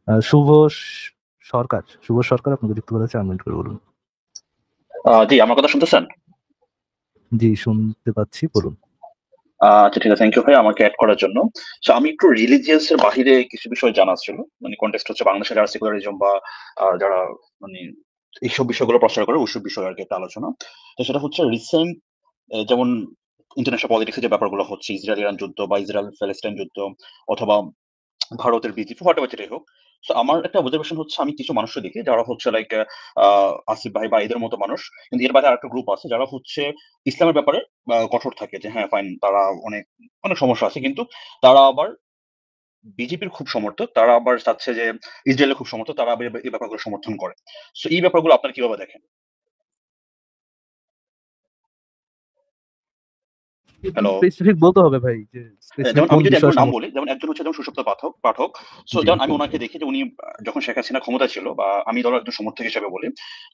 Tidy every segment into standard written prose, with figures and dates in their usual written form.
শুভ সরকার, শুভ সরকার আপনাকে যুক্ত করেছে, আনমিউট করে বলুন। জি, আমার কথা শুনতেছেন? জি, শুনতে পাচ্ছি, বলুন। আচ্ছা, ঠিক আছে। থ্যাংক ইউ ভাই আমাকে এড করার জন্য। সো আমি একটু রিলিজিয়াস এর বাহিরে কিছু বিষয় জানার ছিল। মানে কনটেক্সট হচ্ছে বাংলাদেশে যারা সেকুলারিজম বা যারা মানে এইসব বিষয়গুলো প্রচার করে ওইসব বিষয়ে আরকি একটা আলোচনা। তো সেটা হচ্ছে রিসেন্ট যেমন ইন্টারন্যাশনাল পলিটিক্স এর যে ব্যাপারগুলো হচ্ছে ইসরায়েল-ইরান যুদ্ধ বা ইসরায়েল-প্যালেস্টাইন যুদ্ধ অথবা ভারতের বিজেপি হোয়াটএভার যেটাই হোক। সো আমার একটা অবজারভেশন হচ্ছে আমি কিছু মানুষকে দেখি যারা হচ্ছে লাইক আসিফ ভাই বা এদের মতো মানুষ। কিন্তু এর বাইরে আরেকটা গ্রুপ আছে যারা হচ্ছে ইসলামের ব্যাপারে কঠোর থাকে যে হ্যাঁ ফাইন তারা অনেক, অনেক সমস্যা আছে। কিন্তু তারা আবার বিজেপির খুব সমর্থক। তারা আবার চাচ্ছে যে ইসরায়েলের খুব সমর্থক। তারা আবার এই ব্যাপারগুলো সমর্থন করে। সো এই ব্যাপারগুলো আপনারা কিভাবে দেখেন? একটু হ্যালো? স্পেসিফিক বলতে হবে ভাই, যে স্পেসিফিক যেমন কোন আমি যদি বিষয়ে একজনের নাম বলি, সমস্যা। যেমন একজন হচ্ছে যেমন সুষুপ্ত পাঠক। সো জি, যেমন আমি বলুন। উনাকে দেখি যে উনি যখন শেখ হাসিনা ক্ষমতায় ছিল বা আমি দলের একজন সমর্থক হিসেবে বলি,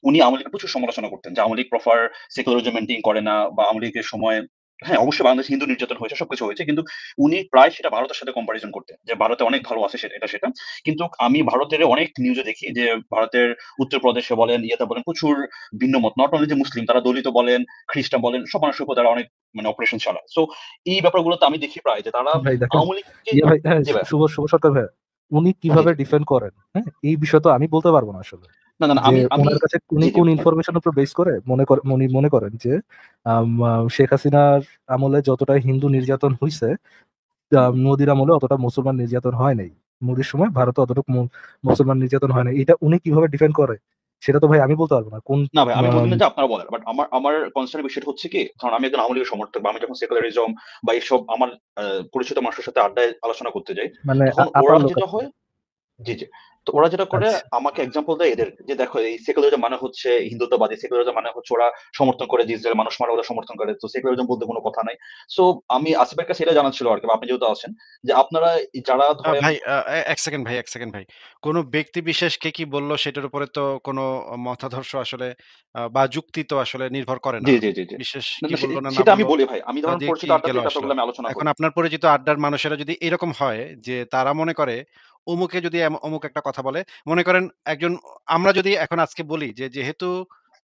উনি আওয়ামী লীগের প্রচুর সমালোচনা করতেন যে Awami League proper secularism maintain করে না বা আওয়ামী লীগের সময় হ্যাঁ, অবশ্যই বাংলাদেশে হিন্দু নির্যাতন হয়েছে, সবকিছু হয়েছে। কিন্তু উনি প্রায় সেটা ভারতের সাথে কম্পারিজন করতেন। যে ভারতে অনেক ভালো আছে সেটা। কিন্তু আমি ভারতের অনেক নিউজে দেখি যে ভারতের উত্তরপ্রদেশে বলেন, ইয়েতে বলেন প্রচুর ভিন্ন মত। নট অনলি যে মুসলিম, তারা দলিত বলেন, খ্রিস্টান বলেন, সব মানুষের উপর তারা অনেক মানে অপারেশন চালায়। সো এই ব্যাপারগুলোতে আমি দেখি প্রায় যে তারা ভাই দেখেন, আওয়ামী লীগকে ইয়ে ভাই, হ্যাঁ, জি ভাইয়া। শুভ শুভ সরকার ভাই, উনি জি, কিভাবে জি। ডিফেন্ড করেন, হ্যাঁ, এই বিষয় তো আমি বলতে পারবো না আসলে। না, যে আমি ওনার কাছে উনি জি, জি। কোন ইনফরমেশন উপর বেস করে উনি মনে করেন যে শেখ হাসিনার আমলে যতটা হিন্দু নির্যাতন হইছে, হুম। মোদির আমলে অতটা মুসলমান নির্যাতন হয় নাই। মোদির সময় ভারতে অতটুকু মুসলমান নির্যাতন হয় নাই। এটা উনি কিভাবে ডিফেন্ড করে সেটা তো ভাই আমি বলতে পারবো না। কোন না ভাই আমি বলব আম, না যে আপনারা বলেন। বাট আমার কনসার্ন এর বিষয়টা হচ্ছে কি, কারণ আমি একজন আওয়ামী লীগের সমর্থক বা আমি যখন সেকুলারিজম বা এইসব আমার পরিচিত মানুষের সাথে আড্ডায় আলোচনা করতে যাই, মানে তখন ওরা আপার লোক যেটা আর কি। হয় জি, জি। তো ওরা যেটা করে আচ্ছা, আমাকে এক্সাম্পল দেয় এদের যে দেখো এই সেকুলারিজম মানে হচ্ছে হিন্দুত্ববাদী, সেকুলারিজম মানে হচ্ছে ওরা সমর্থন করে যে ইসরায়েল মানুষ মারা ওরা সমর্থন করে। তো সেকুলারিজম বলতে কোনো কথা নাই। সো আমি আসিফের কাছে এটা জানার ছিল আরকি বা আপনি যেহেতু আছেন যে আপনারা যারা ধরেন ভাই ১ সেকেন্ড ভাই, ১ সেকেন্ড ভাই। কোন ব্যক্তি বিশেষ কে কি বলল সেটার উপরে তো কোন মতাদর্শ আসলে বা যুক্তি তো আসলে নির্ভর করে না। জি। বিশেষ না, কি না বলল না, না সেটা আমি বলল বলি ভাই। আমি ধরেন দিয়ে কি পরিচিত আড্ডাতে গেল এই আসলো। ব্যাপারগুলো আমি আলোচনা এখন করি। আপনার পরিচিত আড্ডার মানুষেরা যদি এরকম হয় যে তারা মনে করে অমুকে যদি অমুক একটা কথা বলে, মনে করেন একজন আমরা যদি এখন আজকে বলি যে যেহেতু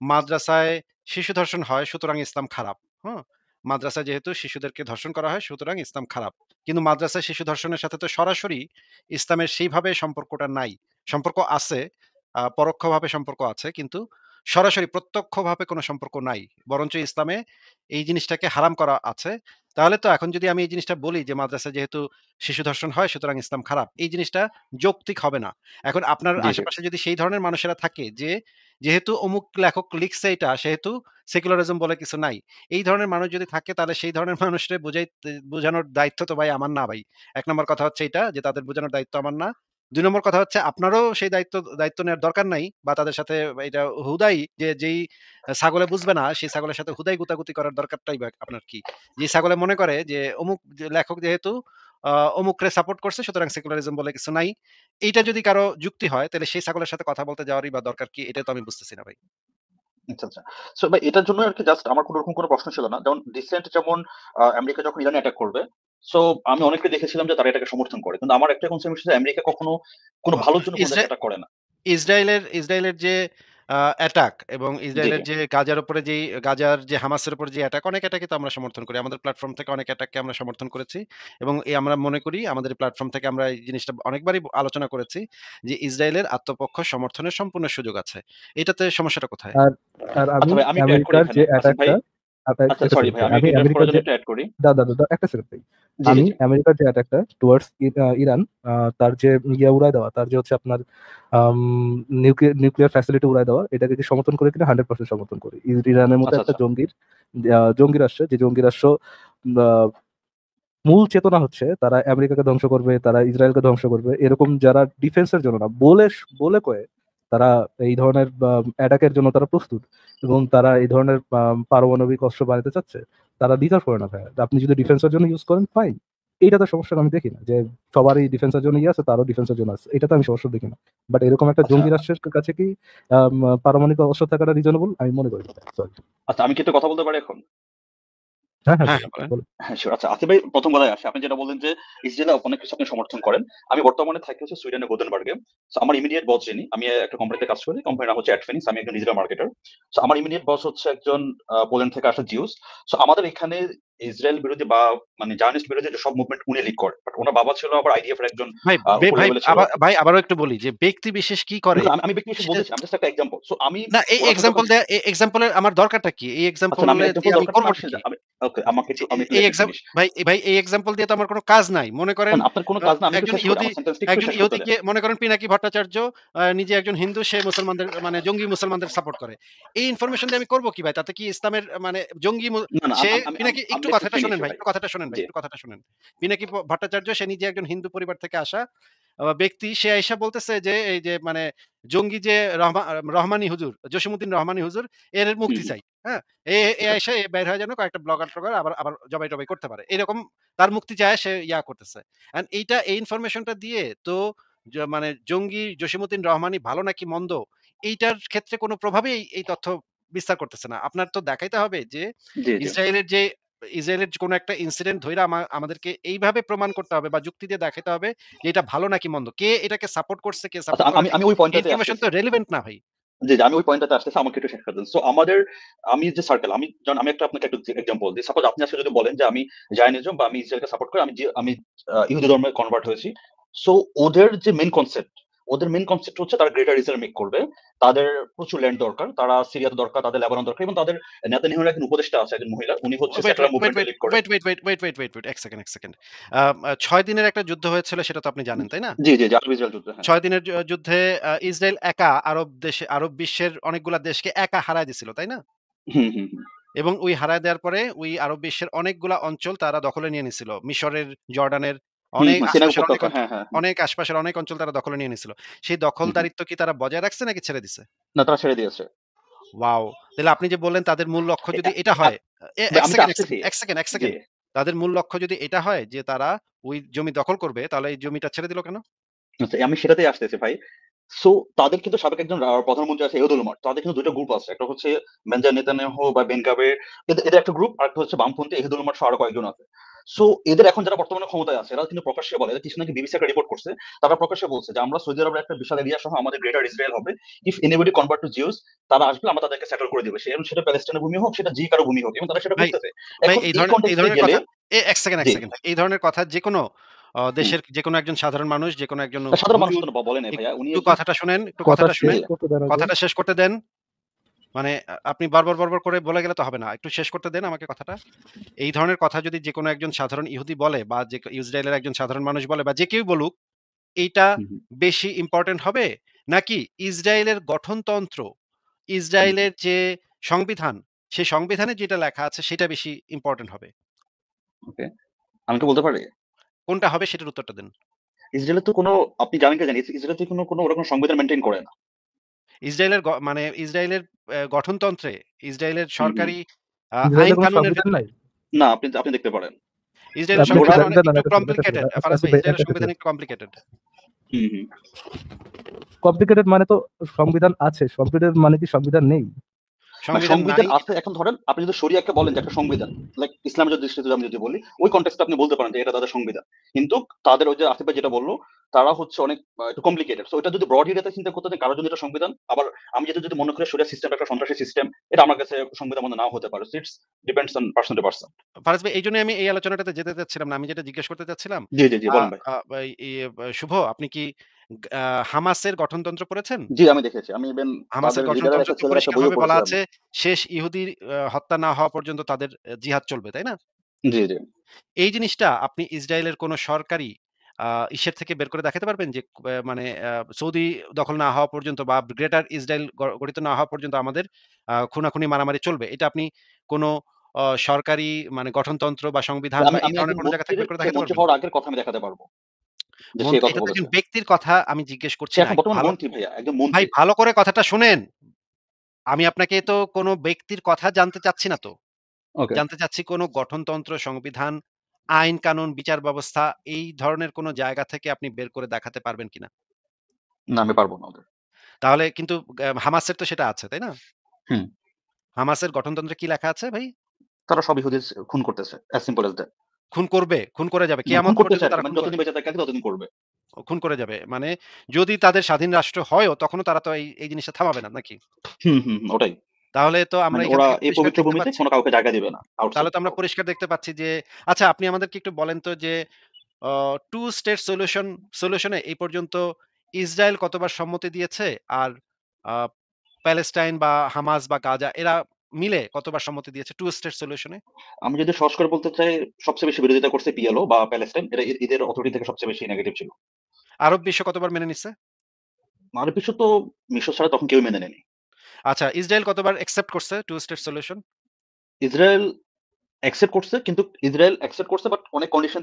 মাদ্রাসায় শিশু ধর্ষণ হয় সুতরাং ইসলাম খারাপ। হুম? মাদ্রাসায় যেহেতু শিশুদেরকে ধর্ষণ করা হয় সুতরাং ইসলাম খারাপ। কিন্তু মাদ্রাসায় শিশু ধর্ষণের সাথে তো সরাসরি ইসলামের সেইভাবে সম্পর্কটা নাই। সম্পর্ক আছে, পরোক্ষভাবে সম্পর্ক আছে কিন্তু সরাসরি প্রত্যক্ষভাবে কোনো সম্পর্ক নাই। বরঞ্চ ইসলামে এই জিনিসটাকে হারাম করা আছে। তাহলে তো এখন যদি আমি এই জিনিসটা বলি যে মাদ্রাসায় যেহেতু শিশু ধর্ষণ হয় সুতরাং ইসলাম খারাপ। এই জিনিসটা যৌক্তিক হবে না। এখন আপনার জি। আশেপাশে যদি সেই ধরনের মানুষেরা থাকে যে যেহেতু অমুক লেখক লিখছে এটা সেহেতু সেকুলারিজম বলে কিছু নাই। এই ধরনের মানুষ যদি থাকে তাহলে সেই ধরনের মানুষরে বোঝানোর দায়িত্ব তো ভাই আমার না ভাই। ১ নম্বর কথা হচ্ছে এইটা যে তাদের বোঝানোর দায়িত্ব আমার না। ২ নম্বর কথা হচ্ছে আপনারও সেই দায়িত্ব নেওয়ার দরকার নাই বা তাদের সাথে এটা হুদাই যেই ছাগলে বুঝবে না সেই ছাগলের সাথে হুদাই গুতাগুতি করার দরকারটাই বা আপনার কি? যে ছাগলে মনে করে যে অমুক যে লেখক যেহেতু আ অমুকরে সাপোর্ট করছে সুতরাং সেকুলারিজম বলে কিছু নাই। এইটা যদি কারো যুক্তি হয় তাহলে সেই ছাগলের সাথে কথা বলতে যাওয়ারই বা দরকার কি? এটা তো আমি বুঝতেছি না ভাই। আচ্ছা। সো ভাই এটার জন্য আরকি জাস্ট আমার কোনরকম কোনো প্রশ্ন ছিল না। যেমন রিসেন্ট যেমন আমেরিকা যখন ইরানে অ্যাটাক করবে, সো আমি অনেককে দেখেছিলাম যে তারা এটাকে সমর্থন করে। কিন্তু আমার একটাই কনসার্ন হচ্ছে যে আমেরিকা কখনো কোন অ ভালোর জন্য কোন ইসরা দেশকে অ্যাটাক করে না। ইসরায়েলের যে অ্যাটাক এবং জি, ইসরায়েলের জি। যে গাজার যে হামাসের উপর যে অ্যাটাক, অনেক অ্যাটাকই তো আমরা সমর্থন করি। আমাদের প্ল্যাটফর্ম থেকে অনেক অ্যাটাককে আমরা সমর্থন করেছি এবং আমরা মনে করি আমাদের প্ল্যাটফর্ম থেকে আমরা এই জিনিসটা অনেকবারই আলোচনা করেছি যে ইসরায়েলের আত্মপক্ষ সমর্থনের সম্পূর্ণ সুযোগ আছে। এটাতে সমস্যাটা কোথায়? আর আর আমি আচ্ছা ভাই আমি একটু এড করি আমেরিকার যে এখানে। আসিফ ভাই অ্যাটাকটা, আচ্ছা একটা সরি সেকেন্ড ভাই ভাই, আমি আমি একটু ইন্টারাপ্ট আমেরিকার করার যে, জন্য একটু এড করি। একটা সেকেন্ড ভাই, জি, আমি জি। আমেরিকার যে অ্যাটাকটা টুয়ার্ডস ইরান, তার যে উড়ায় দেওয়া, তার যে হচ্ছে আপনার নিউক্লিয়ার ফ্যাসিলিটি উড়ায় দেওয়া, এটাকে কি সমর্থন করে কিনা 100% সমর্থন করি। ইরানের মতো একটা আচ্ছা। জঙ্গি রাষ্ট্র, যে জঙ্গি রাষ্ট্র আহ, মূল চেতনা হচ্ছে তারা আমেরিকাকে ধ্বংস করবে, তারা ইসরায়েলকে ধ্বংস করবে, এরকম যারা ডিফেন্সের জন্য না, বলে বলে কয়ে তারা এই ধরনের অ্যাটাকের জন্য তারা প্রস্তুত, এবং তারা এই ধরনের পারমাণবিক অস্ত্র বানাতে চাচ্ছে, তারা ডিজার্ভ করে না ভাই। আপনি যদি ডিফেন্সের জন্য ইউজ করেন, ফাইন। এইটাতে সমস্যা আমি দেখি না, যে সবারই ডিফেন্সের জন্য ইয়ে আছে, তারও ডিফেন্সের জন্য আছে, এটা তো আমি সমস্যা দেখি না। বাট এরকম একটা আচ্ছা, জঙ্গি রাষ্ট্রের কাছে কি পারমাণবিক অস্ত্র থাকাটা রিজনেবল? আমি মনে করি। সরি। আচ্ছা আমি কি একটা কথা বলতে পারি এখন? হ্যাঁ, হ্যাঁ, হ্যাঁ, বলেন, হ্যাঁ, বলেন। বলেন। হ্যাঁ, শিওর। আচ্ছা, আসিফ ভাই ১ম কথায় আসি। আপনি যেটা বললেন যে, ইসরায়েলে অনেক কিছু আপনি সমর্থন করেন। আমি বর্তমানে থাকি হচ্ছে সুইডেনের গোথেনবার্গে। সো আমার ইমিডিয়েট বস যিনি, আমি একটা কোম্পানিতে কাজ করি। কোম্পানির নাম হচ্ছে অ্যাডফিনিক্স। আমি একজন ডিজিটাল মার্কেটার। সো আমার ইমিডিয়েট বস হচ্ছে একজন পোল্যান্ড থেকে আসা জিউস। সো আমাদের এখানে ইসরায়েল বিরোধী বা মানে জায়নিস্ট বিরোধী যেসব মুভমেন্ট উনি লিড করেন। বাট উনার বাবা ছিল আবার আইডিএফ এর একজন ভাই উপর ভাই লেভেলে ছিল। ভাই আবারও একটু বলি যে ব্যক্তি বিশেষ কি করে না, আমি ব্যক্তি বিশেষ সেটা বলতেছি। আমি জাস্ট একটা এক্সাম্পল। সো আমি না, এই উনার সাথে যখন এক্সাম্পল দেয়া এক্সাম্পল এর আমার দরকারটা কি? এই আচ্ছা না, এক্সাম্পল আমি এক্সাম্পল দিয়ে আমি দরকার নেই। করবোটা কি? আমি ওকে, আমি একটু এই লেট মি ফিনিশ। ভাই এই এক্সাম্পল দিয়ে তো আমার কোনো কাজ নাই। মনে করেন না, আপনার কোন কাজ না। আমি একটু একজন শেষ করি। ইহুদি আমার সেন্টেন্সটা একটু শেষ করতে দেন। মনে করেন পিনাকি ভট্টাচার্য নিজে একজন হিন্দু, সে মুসলমানদের মানে জঙ্গি মুসলমানদের সাপোর্ট করে। এই ইনফরমেশন দিয়ে আমি করব কি ভাই? তাতে কি ইসলামের মানে জঙ্গি না, না, সে আমি পিনাকি আমি একটু লেট মি কথাটা ফিনিশ শোনেন ভাই, ভাই। একটু কথাটা শোনেন ভাই, জি। একটু কথাটা শোনেন। পিনাকি ভট্টাচার্য সে নিজে একজন হিন্দু পরিবার থেকে আসা ব্যক্তি। সে আইসা বলতেছে যে এই যে মানে জঙ্গি যে রহমানি হুজুর, জসিমউদ্দিন রহমানি হুজুর এর হুম, মুক্তি হুম। চাই। হ্যাঁ? এ ওকে। আইসা বের হয়ে যেন কয়েকটা ব্লগার-ট্লগার আবার জবাই-টবাই করতে পারে। এরকম তার মুক্তি চায়, সে করতেছে। অ্যান্ড এই ইনফরমেশনটা দিয়ে তো মানে জঙ্গি জসিমউদ্দিন রহমানি ভালো নাকি মন্দ এইটার ক্ষেত্রে কোনো প্রভাবেই এই তথ্য বিস্তার করতেছে না। আপনার তো দেখাইতে হবে যে জি, জি। ইসরায়েলের যে ইসরায়েলের কোনো একটা ইনসিডেন্ট ধইরা আমাদেরকে এইভাবে প্রমাণ করতে হবে বা যুক্তি দিয়ে দেখাইতে হবে যে এটা ভালো নাকি মন্দ। কে এটাকে সাপোর্ট করছে, কে আচ্ছা, সাপোর্ট করে আমি নাই। আমি ওই এই পয়েন্টটাতে ইনফরমেশন আসতেছি। তো রেলেভেন্ট না ভাই। জি, জি, আমি ওই পয়েন্টটাতে আসতেছি। আমাকে একটু শেষ করে দেন। সো আমি যে সার্কেল, আমি একটা আপনাকে একটা এক্সাম্পল দিই। সাপোজ আপনি আজকে যদি বলেন যে আমি জায়নিজম বা আমি ইসরায়েলকে সাপোর্ট করি, আমি ইহুদি ধর্মে কনভার্ট হয়েছি। সো ওদের মেইন কনসেপ্ট হচ্ছে তারা গ্রেটার ইসরায়েল মেক করবে। তাদের প্রচুর ল্যান্ড দরকার। তারা সিরিয়াতে দরকার, তাদের লেবানন দরকার এবং তাদের নেতানিয়াহুর একজন উপদেষ্টা আছে, একজন মহিলা। উনি হচ্ছে ওয়েট, সেকুলার মুভমেন্টে লিড করেন। Wait ১ second. ৬ দিনের একটা যুদ্ধ হয়েছিল সেটা তো আপনি জানেন, তাই না? জি, জি, জি, আরব-ইসরায়েল যুদ্ধ। হ্যাঁ। ৬ দিনের যুদ্ধে ইসরায়েল একা আরব বিশ্বের অনেকগুলা দেশকে একা হারায় দিছিল, তাই না? হুম, হুম, হুম। এবং ওই হারায় দেওয়ার পরে ওই আরব বিশ্বের অনেকগুলা অঞ্চল তারা দখলে নিয়ে নিছিল। মিশরের, জর্ডানের হুম, হুম। সিনাই উপত্যকা। হ্যাঁ, হ্যাঁ, হ্যাঁ। আশপাশের অনেক অঞ্চল তারা দখলে নিয়ে নিছিল। সেই হুম, হুম। দখলদারিত্ব কি তারা বজায় রাখছে নাকি ছেড়ে দিছে? না, তারা ছেড়ে দিয়েছে। ওয়াও! তাইলে আপনি যে বললেন তাদের মূল লক্ষ্য এ যদি এ এটা আ হয়, ভাই ১ আমি তো সেকেন্ড, আসতেছি। ১ জি। সেকেন্ড। তাদের মূল লক্ষ্য যদি এটা হয় যে তারা ওই জমি দখল করবে, তাহলে এই জমিটা ছেড়ে দিল কেন? আচ্ছা, আমি সেটাতেই আসতেছি ভাই। সো তাদের কিন্তু সাবেক একজন প্রধানমন্ত্রী আছে এহুদ ওলমার। তাদের কিন্তু ২ টা গ্রুপ আছে। একটা হচ্ছে বেঞ্জামিন নেতানিয়াহু বা বেন গাভির, এদের একটা গ্রুপ, আরেকটা হচ্ছে বামপন্থী এহুদ ওলমার সহ আরো কয়েকজন আছে। সো এদের এখন যারা বর্তমানে ক্ষমতায় আছে, এরা কিন্তু প্রকাশ্যে বলে, এরা কিছু নাকি বিবিসি একটা রিপোর্ট করছে। তারা প্রকাশ্যে বলছে যে আমরা সৌদি আরবের একটা বিশাল এরিয়া সহ আমাদের গ্রেটার ইসরায়েল হবে। If anybody convert to Jews, তারা আসবে, আমরা তাদেরকে সেটল করে দিব। সেটা প্যালেস্টাইনের ভূমি হোক, সেটা যে কারো ভূমি হোক, এবং তারা সেটা ভাই করতেছে। ভাই এখন এই এই কনটেক্সট এ ধরনের গেলে কথা ১ সেকেন্ড, জি, ভাই। এই ধরনের কথা যেকোনো হুম। দেশের যেকোনো একজন সাধারণ মানুষ, যেকোনো একজন সাধারণ মানুষ হুজুর তো বলে নাই ভাইয়া। উনি একটু একজন কথাটা শোনেন, কথা শেষ জি, করতে দেন আগে। কথাটা শেষ করতে দেন। মানে আপনি বারবার করে বলে গেলে তো হবে না। একটু শেষ করতে দেন আমাকে কথাটা। এই ধরনের কথা যদি যেকোনো একজন সাধারণ ইহুদি বলে বা ইসরায়েলের একজন সাধারণ মানুষ বলে বা যে কেউই বলুক, এইটা হুম, হুম, বেশি ইম্পোর্টেন্ট হবে? নাকি ইসরায়েলের গঠনতন্ত্র, হুম, ইসরায়েলের যে সংবিধান, সেই সংবিধানে যেটা লেখা আছে সেটা বেশি ইম্পোর্টেন্ট হবে? ওকে। আমি একটু বলতে পারি? কোনটা হবে সেটার উত্তরটা দেন। ইসরায়েলের তো কোনো, আপনি জানেন কি জানি, ইসরায়েল তো কোনো ওরকম সংবিধান মেইনটেইন করে না। মানে ইসরায়েলের গঠনতন্ত্রে, ইসরায়েলের হুম, হুম। সরকারি আইন ইসরায়েলের কোনো কানুনের সংবিধান নাই? না, আপনি দেখতে পারেন। ইসরায়েলের আপনি একটু ওরা সংবিধান দেন, দেন আমি একটু একটা সেকেন্ড, একটা সেকেন্ড। কমপ্লিকেটেড। ফারাজ আসিফ ভাই, ভাই ইসরায়েলের একটা সংবিধান সেকেন্ড। একটু কমপ্লিকেটেড। হুম, হুম। কমপ্লিকেটেড মানে তো সংবিধান আছে। কমপ্লিকেটেড মানে কি সংবিধান নেই? না, সংবিধান সংবিধান নাই। আছে। এখন ধরেন আপনি যদি শরিয়াকে বলেন যে একটা সংবিধান, লাইক ইসলামের দৃষ্টিতে আমি যদি বলি, ওই কনটেক্সট এ আপনি বলতে পারেন যে এটা তাদের সংবিধান। কিন্তু তাদের ওই যে আসিফ ভাই যেটা বলল, তারা হচ্ছে অনেক একটু কমপ্লিকেটেড। সো এটা যদি ব্রড এরিয়াতে চিন্তা করতে চান, কারোর জন্য এটা সংবিধান। আবার আমি যদি মনে করি শরিয়া সিস্টেমটা একটা সন্ত্রাসী সিস্টেম, এটা আমার কাছে সংবিধান মনে নাও হতে পারে। So it's depends on person to person. Faraz ভাই, এইজন্যই আমি এই আলোচনাটাতে যেতে চাচ্ছিলাম না। আমি যেটা জিজ্ঞেস করতে চাচ্ছিলাম, জি, জি, জি, আ বলেন ভাই। আ এই শুভ, আপনি কি হামাসের গঠনতন্ত্র পড়েছেন? জি, আমি দেখেছি। আমি ইভেন হামাসের তাদের লিডারের গঠনতন্ত্রে একটা তো ছেলের একটা পরিষ্কারভাবে বইও বলা পড়েছি আমি। আছে, শেষ ইহুদি হত্যা না হওয়া পর্যন্ত তাদের জিহাদ চলবে, তাই না? জি, জি। এই জিনিসটা আপনি ইসরায়েলের কোন সরকারি আ ইসের থেকে বের করে দেখাতে পারবেন যে মানে সৌদি দখল না হওয়া পর্যন্ত বা গ্রেটার ইসরায়েল গঠিত না হওয়া পর্যন্ত আমাদের খুনাখুনি মারামারি চলবে। এটা আপনি কোন সরকারি মানে গঠনতন্ত্র বা সংবিধান বা আমি এই আমি ধরনের একজন কোন জায়গা থেকে মন্ত্রীর, বের করে সে দেখাতে মন্ত্রী পারবেন? হওয়ার আগের কথা আমি দেখাতে পারব। যে সে কথা এটা তো বলেছে। একজন ব্যক্তির কথা আমি জিজ্ঞেস করছি সে না। এখন একটু বর্তমানে ভালো মন্ত্রী ভাইয়া, একজন ভাই মন্ত্রী। ভালো করে কথাটা শোনেন। আমি আপনাকে তো কোন ব্যক্তির কথা জানতে চাচ্ছি না তো। ওকে। জানতে চাচ্ছি কোন গঠনতন্ত্র, সংবিধান, আইন কানুন, বিচার ব্যবস্থা এই ধরনের কোন জায়গা থেকে আপনি বের করে দেখাতে পারবেন কিনা? না, আমি পারব না ওদের। তাহলে কিন্তু হামাসের তো সেটা আছে, তাই না? হুম। হামাসের গঠনতন্ত্রে কি লেখা আছে ভাই? তারা সব ইহুদি খুন করতেছে। as simple as that. খুন করবে, খুন করে যাবে। খুন কিয়ামত করতেছে পর্যন্ত আরকি। তারা মানে খুন যতদিন বেঁচে থাকে আরকি ততদিন করবে। খুন করে যাবে। মানে যদি তাদের স্বাধীন রাষ্ট্র হয়ও তখনও তারা তো এই জিনিসটা থামাবে না নাকি? ওটাই। তাহলে তো আমরা মানে এখান ওরা থেকে এই পরিষ্কার পবিত্র দেখতে ভূমিতে পাচ্ছি কোন কাউকে জায়গা দিবে না তাহলে আউটসাইড। তো আমরা পরিষ্কার দেখতে পাচ্ছি যে আচ্ছা আপনি আমাদেরকে একটু বলেন তো যে আ 2 স্টেট সলিউশন এ এই পর্যন্ত ইসরায়েল কতবার সম্মতি দিয়েছে? আর আ প্যালেস্টাইন বা হামাস বা গাজা এরা মিলে কতবার সম্মতি দিয়েছে 2 স্টেট সলিউশন এ? আমি যদি সহজ করে বলতে চাই, সবচেয়ে বেশি বিরোধিতা করছে পিএলও বা প্যালেস্টাইন। এদের অথরিটি থেকে সবচেয়ে বেশি নেগেটিভ ছিল। আরব বিশ্ব কতবার মেনে নিচ্ছে? আরব বিশ্ব তো মিশর ছাড়া তখন কেউই মেনে নেয়নি। আচ্ছা ইসরায়েল কতবার অ্যাকসেপ্ট করছে 2 স্টেট সলিউশন? ইসরায়েল অ্যাকসেপ্ট করছে, কিন্তু ইসরায়েল অ্যাকসেপ্ট করছে বাট অনেক কন্ডিশন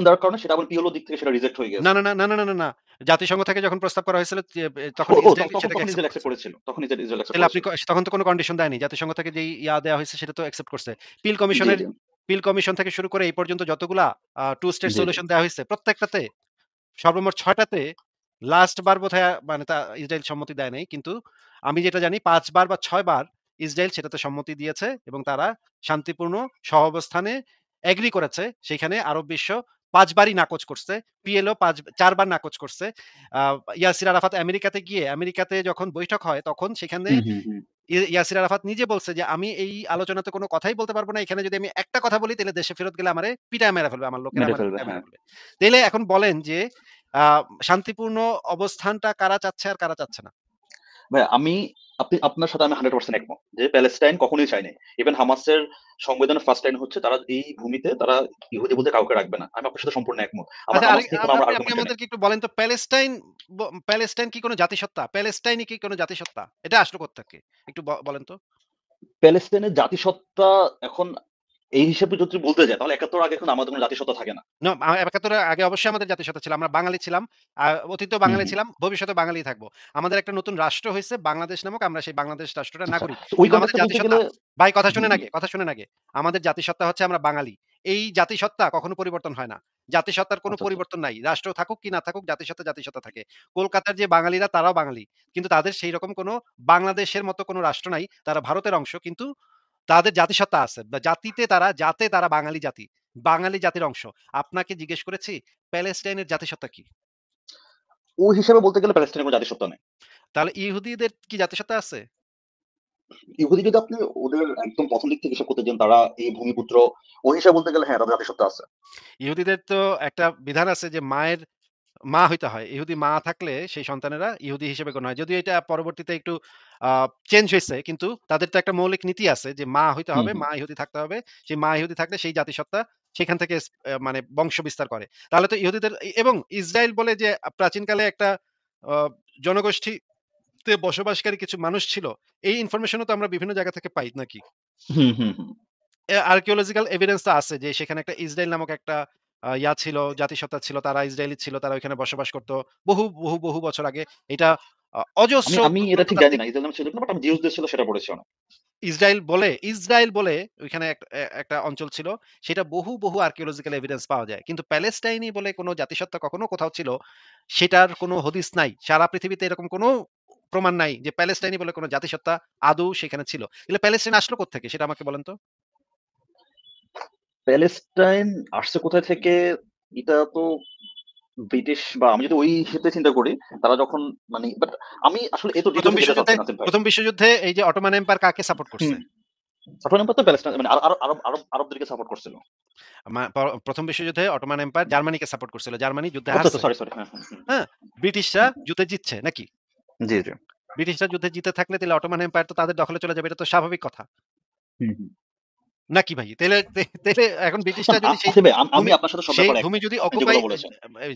দেওয়ার কারণে সেটা আবার পিএলও দিক থেকে সেটা রিজেক্ট হয়ে না, গিয়েছে। না, না, না, না, না, না, না। জাতিসংঘ থেকে যখন প্রস্তাব করা হয়েছিল যে তখন ও ইসরায়েল তখন সেটাকে ইসরায়েল অ্যাকসেপ্ট অ্যাকসেপ্ট করেছে। করেছিল। তখন ইসরায়েল অ্যাকসেপ্ট তাহলে আপনি করেছিল। তখন তো কোনো কন্ডিশন দেয়নি। জাতিসংঘ থেকে যেই দেয়া হয়েছে সেটা তো অ্যাকসেপ্ট করছে। পিল জি, কমিশনের জি। পিল কমিশন থেকে শুরু করে এই পর্যন্ত যতগুলা 2 স্টেট জি, জি। সলিউশন দেয়া হইছে প্রত্যেকটাতে সর্বমোট ৬ টাতে লাস্ট বার বোধহয় মানে ইসরায়েল সম্মতি দেয় নাই। কিন্তু আমি যেটা জানি ৫ বার বা ৬ বার ইসরায়েল সেটাতে সম্মতি দিয়েছে এবং তারা শান্তিপূর্ণ সহাবস্থানে এগ্রি করেছে। সেখানে আরব বিশ্ব ৫ বারই নাকচ করছে। পিএলও ৪ বার নাকচ করছে। আ ইয়াসির আরাফাত আমেরিকাতে যখন বৈঠক হয় তখন সেখানে হুম। ইয়াসির আরাফাত নিজে বলছে যে, "আমি এই আলোচনাতে কোনো কথাই বলতে পারব না। এখানে যদি আমি একটা কথা বলি তাইলে দেশে ফেরত গেলে আমারে পিটায় মেরে ফেলবে। আমার লোকেরা মেরে আমারে ফেলবে, পিটায় মেরে হ্যাঁ। ফেলবে।" তাইলে এখন বলেন যে, আ শান্তিপূর্ণ অবস্থানটা কারা চাচ্ছে আর কারা চাচ্ছে না? ভাই আপনার সাথে আমি 100% একমত যে প্যালেস্টাইন কখনোই চায় নাই। ইভেন হামাসের সংবিধানের ফার্স্ট লাইন হচ্ছে তারা এই ভূমিতে তারা ইহুদি বলতে কাউকে রাখবে না। আমি আপনার সাথে সম্পূর্ণ একমত। আমরা আচ্ছা হামাস নিয়ে কোনো আমরা আপনি আর্গুমেন্টে নাই। আমাদেরকে একটু বলেন তো প্যালেস্টাইন কি কোনো জাতিসত্তা? প্যালেস্টাইনই কি কোনো জাতিসত্তা? এটা আসলো কোত্থেকে? একটু বলেন তো। প্যালেস্টাইনের জাতিসত্তা এখন এই হিসেবে যদি বলতে যাই তাহলে ৭১ আগে এখন আমাদের কোন জাতিসত্তা থাকে না। না, ৭১ এর আগে অবশ্যই আমাদের জাতিসত্তা ছিল। আমরা বাঙালি ছিলাম। অতীতেও বাঙালি হুম। ছিলাম, ভবিষ্যতেও বাঙালিই থাকবো। আমাদের একটা নতুন রাষ্ট্র হইছে বাংলাদেশ নামক। আমরা সেই বাংলাদেশ রাষ্ট্রটার আচ্ছা। নাগরিক। তো ওই কিন্তু আমাদের কনটেক্সট এ বলতে জাতিসত্তা গেলে ভাই হুম, হুম। কথা শুনেন আগে। আমাদের জাতিসত্তা হচ্ছে আমরা বাঙালি। এই জাতিসত্তা কখনো পরিবর্তন হয় না। জাতিসত্তার কোনো আচ্ছা। পরিবর্তন নাই। রাষ্ট্র থাকুক কি না থাকুক জাতিসত্তা থাকে। কলকাতার যে বাঙালিরা তারাও বাঙালি। কিন্তু তাদের সেইরকম কোনো বাংলাদেশের মতো কোনো রাষ্ট্র নাই। তারা ভারতের অংশ। কিন্তু তাদের জাতিসত্তা আছে। বা জাতে তারা বাঙালি জাতি। বাঙালি জাতির অংশ। আপনাকে জিজ্ঞেস করেছি প্যালেস্টাইনের জাতিসত্তা কি? ওই হিসেবে বলতে গেলে প্যালেস্টাইনের কোন জাতিসত্তা নাই। তাহলে ইহুদিদের কি জাতিসত্তা আছে? ইহুদি যদি আপনি ওদের একদম ১ম দিক থেকে হিসাব করতে যান তারা এই ভূমিপুত্র ওই হিসাবে বলতে গেলে হ্যাঁ, তাদের জাতিসত্তা আছে। ইহুদিদের তো একটা বিধান আছে যে মায়ের মা হইতে হয়। ইহুদি মা থাকলে সেই সন্তানেরা ইহুদি হিসেবে গণ্য হয়। যদিও এটা পরবর্তীতে একটু আ চেঞ্জ হইছে। কিন্তু তাদের তো একটা মৌলিক নীতি আছে যে মা হইতে হুম, হবে, হুম। মা ইহুদি থাকতে হবে। সেই মা ইহুদি থাকলে সেই জাতিসত্তা সেখান থেকে মানে বংশ বিস্তার করে। তাহলে তো ইহুদিদের এবং ইসরায়েল বলে যে প্রাচীনকালে একটা আ জনগোষ্ঠীতে বসবাসকারী কিছু মানুষ ছিল। এই ইনফরমেশনও তো আমরা বিভিন্ন জায়গা থেকে পাই নাকি? হুম। আর্কিওলজিক্যাল এভিডেন্স তো আছে যে সেখানে একটা ইসরায়েল নামক একটা ছিল, জাতিসত্তা ছিল। তারা ইসরায়েলি ছিল। তারা ওইখানে বসবাস করত। বহু বছর আগে। এটা আমি অজস্র আমি এটা ঠিক জানি প্রত্নতাত্ত্বিক না। ইসরায়েল নামে ছিল কিনা বাট আমি জিউসদের ছিল সেটা পড়েছি অনেক। ইসরায়েল বলে ওইখানে একটা অঞ্চল ছিল। সেটা বহু আর্কিওলজিক্যাল এভিডেন্স পাওয়া যায়। কিন্তু প্যালেস্টাইনি বলে কোন জাতিসত্তা কখনো কোথাও ছিল, সেটার কোন হদিস নাই। সারা পৃথিবীতে এরকম কোন প্রমাণ নাই যে প্যালেস্টাইনি বলে কোন জাতিসত্তা আদৌ সেখানে ছিল। তাহলে প্যালেস্টাইন আসলো কোত্থেকে সেটা আমাকে বলেন তো? প্যালেস্টাইন আসছে কোথায় থেকে এটা তো ব্রিটিশ বা আমি যদি ওই হিসেবে চিন্তা করি, তারা যখন মানে বাট আমি আসলে এত ১ম ডিটেইলস এ যেতে বিশ্বযুদ্ধে চাচ্ছি না নাসিফ ভাই। ১ম বিশ্বযুদ্ধে এই যে অটোমান এম্পায়ার কাকে সাপোর্ট করছে? হুম। অটোমান এম্পায়ার তো প্যালেস্টাইন মানে আরবদেরকে সাপোর্ট করছিল। ১ম বিশ্বযুদ্ধে অটোমান এম্পায়ার জার্মানিকে সাপোর্ট করছিল। জার্মানি যুদ্ধে আচ্ছা, হারছে। সরি। হ্যাঁ, হুম। হ্যাঁ? ব্রিটিশরা যুদ্ধে জিতছে নাকি? জি। ব্রিটিশরা যুদ্ধে জিতে থাকলে তাহলে অটোমান এম্পায়ার তো তাদের দখলে চলে যাবে। এটা তো স্বাভাবিক কথা। হুম। নাকি ভাই? তাইলে এখন না ব্রিটিশরা যদি আসিফ ভাই আমি ভূমি আপনার সাথে সব সেই ব্যাপারে ভূমি একমত। যদি আপনি অকুপাই যেগুলো বলেছেন।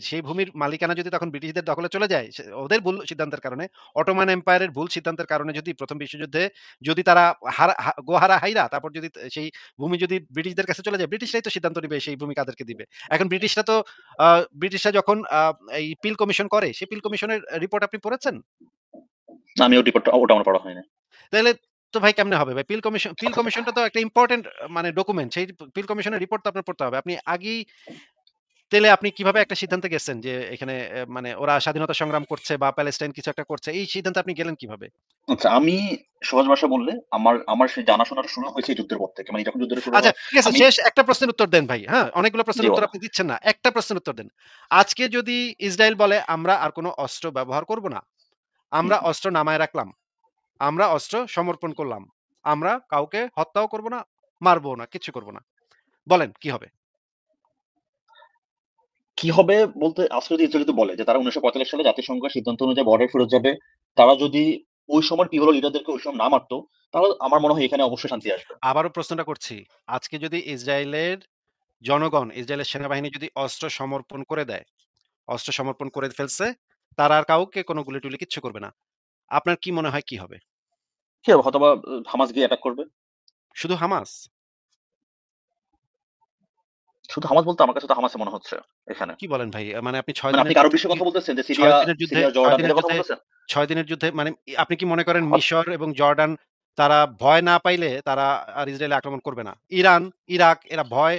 সেই ভূমির মালিকানা যদি তখন ব্রিটিশদের দখলে চলে যায়, ওদের ভুল সিদ্ধান্তের কারণে, অটোমান এম্পায়ারের ভুল সিদ্ধান্তের কারণে যদি ১ম বিশ্বযুদ্ধে যদি তারা গোহারা হাইরা তারপর যদি সেই ভূমি যদি ব্রিটিশদের কাছে চলে যায়, ব্রিটিশরাই তো সিদ্ধান্ত নিবে সেই ভূমি কাদেরকে দিবে। এখন আ ব্রিটিশরা যখন এই পিল কমিশন করে, সেই পিল কমিশনের রিপোর্ট আপনি পড়েছেন? না আমি ওটা আমার পড়া হয়নি। তাইলে তো ভাই কেমনে হবে ভাই? পিল কমিশনটা তো একটা ইম্পোর্টেন্ট মানে ডকুমেন্ট। সেই পিল কমিশনের রিপোর্ট তো আপনার পড়তে হবে। আপনি আগেই তাইলে আপনি কিভাবে একটা সিদ্ধান্তে গেছেন যে এখানে মানে ওরা স্বাধীনতা সংগ্রাম করছে বা প্যালেস্টাইন কিছু একটা করছে। এই সিদ্ধান্তে আপনি গেলেন কিভাবে? আচ্ছা, আমি সহজ ভাষায় বললে আমার সেই জানাশোনাটা শুরু হয়েছে এই যুদ্ধের পর থেকে। মানে যখন যুদ্ধটা শুরু আচ্ছা হয় ঠিক আছে, আমি শেষ একটা প্রশ্নের উত্তর দেন ভাই। হ্যাঁ? অনেকগুলো জি প্রশ্নের উত্তর বলো। আপনি দিচ্ছেন না। একটা প্রশ্নের উত্তর দেন। আজকে যদি ইসরায়েল বলে আমরা আর কোন অস্ত্র ব্যবহার করব না। হুম, আমরা হুম। অস্ত্র নামায় রাখলাম। আমরা অস্ত্র সমর্পণ করলাম। আমরা কাউকে হত্যাও করব না, মারবও না, কিচ্ছু করব না। বলেন কি হবে? কি হবে বলতে আজকে যদি ইসরায়েল যদি বলে যে তারা ১৯৪৫ সালে জাতিসংঘের সিদ্ধান্ত অনুযায়ী বর্ডার ফেরত যাবে, তারা যদি ওই সময় পিওলো লিডারদেরকে ওই সময় না মারতো, তাহলে আমার মনে হয় এখানে অবশ্যই শান্তি আসবে। আবারও প্রশ্নটা করছি। আজকে যদি ইসরায়েলের জনগণ, ইসরায়েলের সেনাবাহিনী যদি অস্ত্র সমর্পণ করে দেয়, অস্ত্র সমর্পণ করে ফেলছে, তারা আর কাউকে কোন গুলি-টুলি কিচ্ছু করবে না। আপনার কি মনে হয় কি হবে? কি হবে? হয়তোবা হামাস গিয়ে অ্যাটাক করবে। শুধু হামাস? শুধু হামাস বলতে আমার কাছে তো হামাসই মনে হচ্ছে এখানে। কি বলেন ভাই? মানে আপনি ৬ মানে আপনি দিনের কি আরো যুদ্ধে বেশি কি কথা বলতেছেন যে ৬ সিরিয়া, দিনের যুদ্ধে সিরিয়া, ৬ জর্ডান দিনের এদের কথা যুদ্ধে বলতেছেন? ৬ দিনের যুদ্ধে মানে আপনি কি মনে করেন হত মিশর এবং জর্ডান তারা ভয় না পাইলে তারা আর ইসরায়েলে আক্রমণ করবে না? ইরান, ইরাক এরা ভয়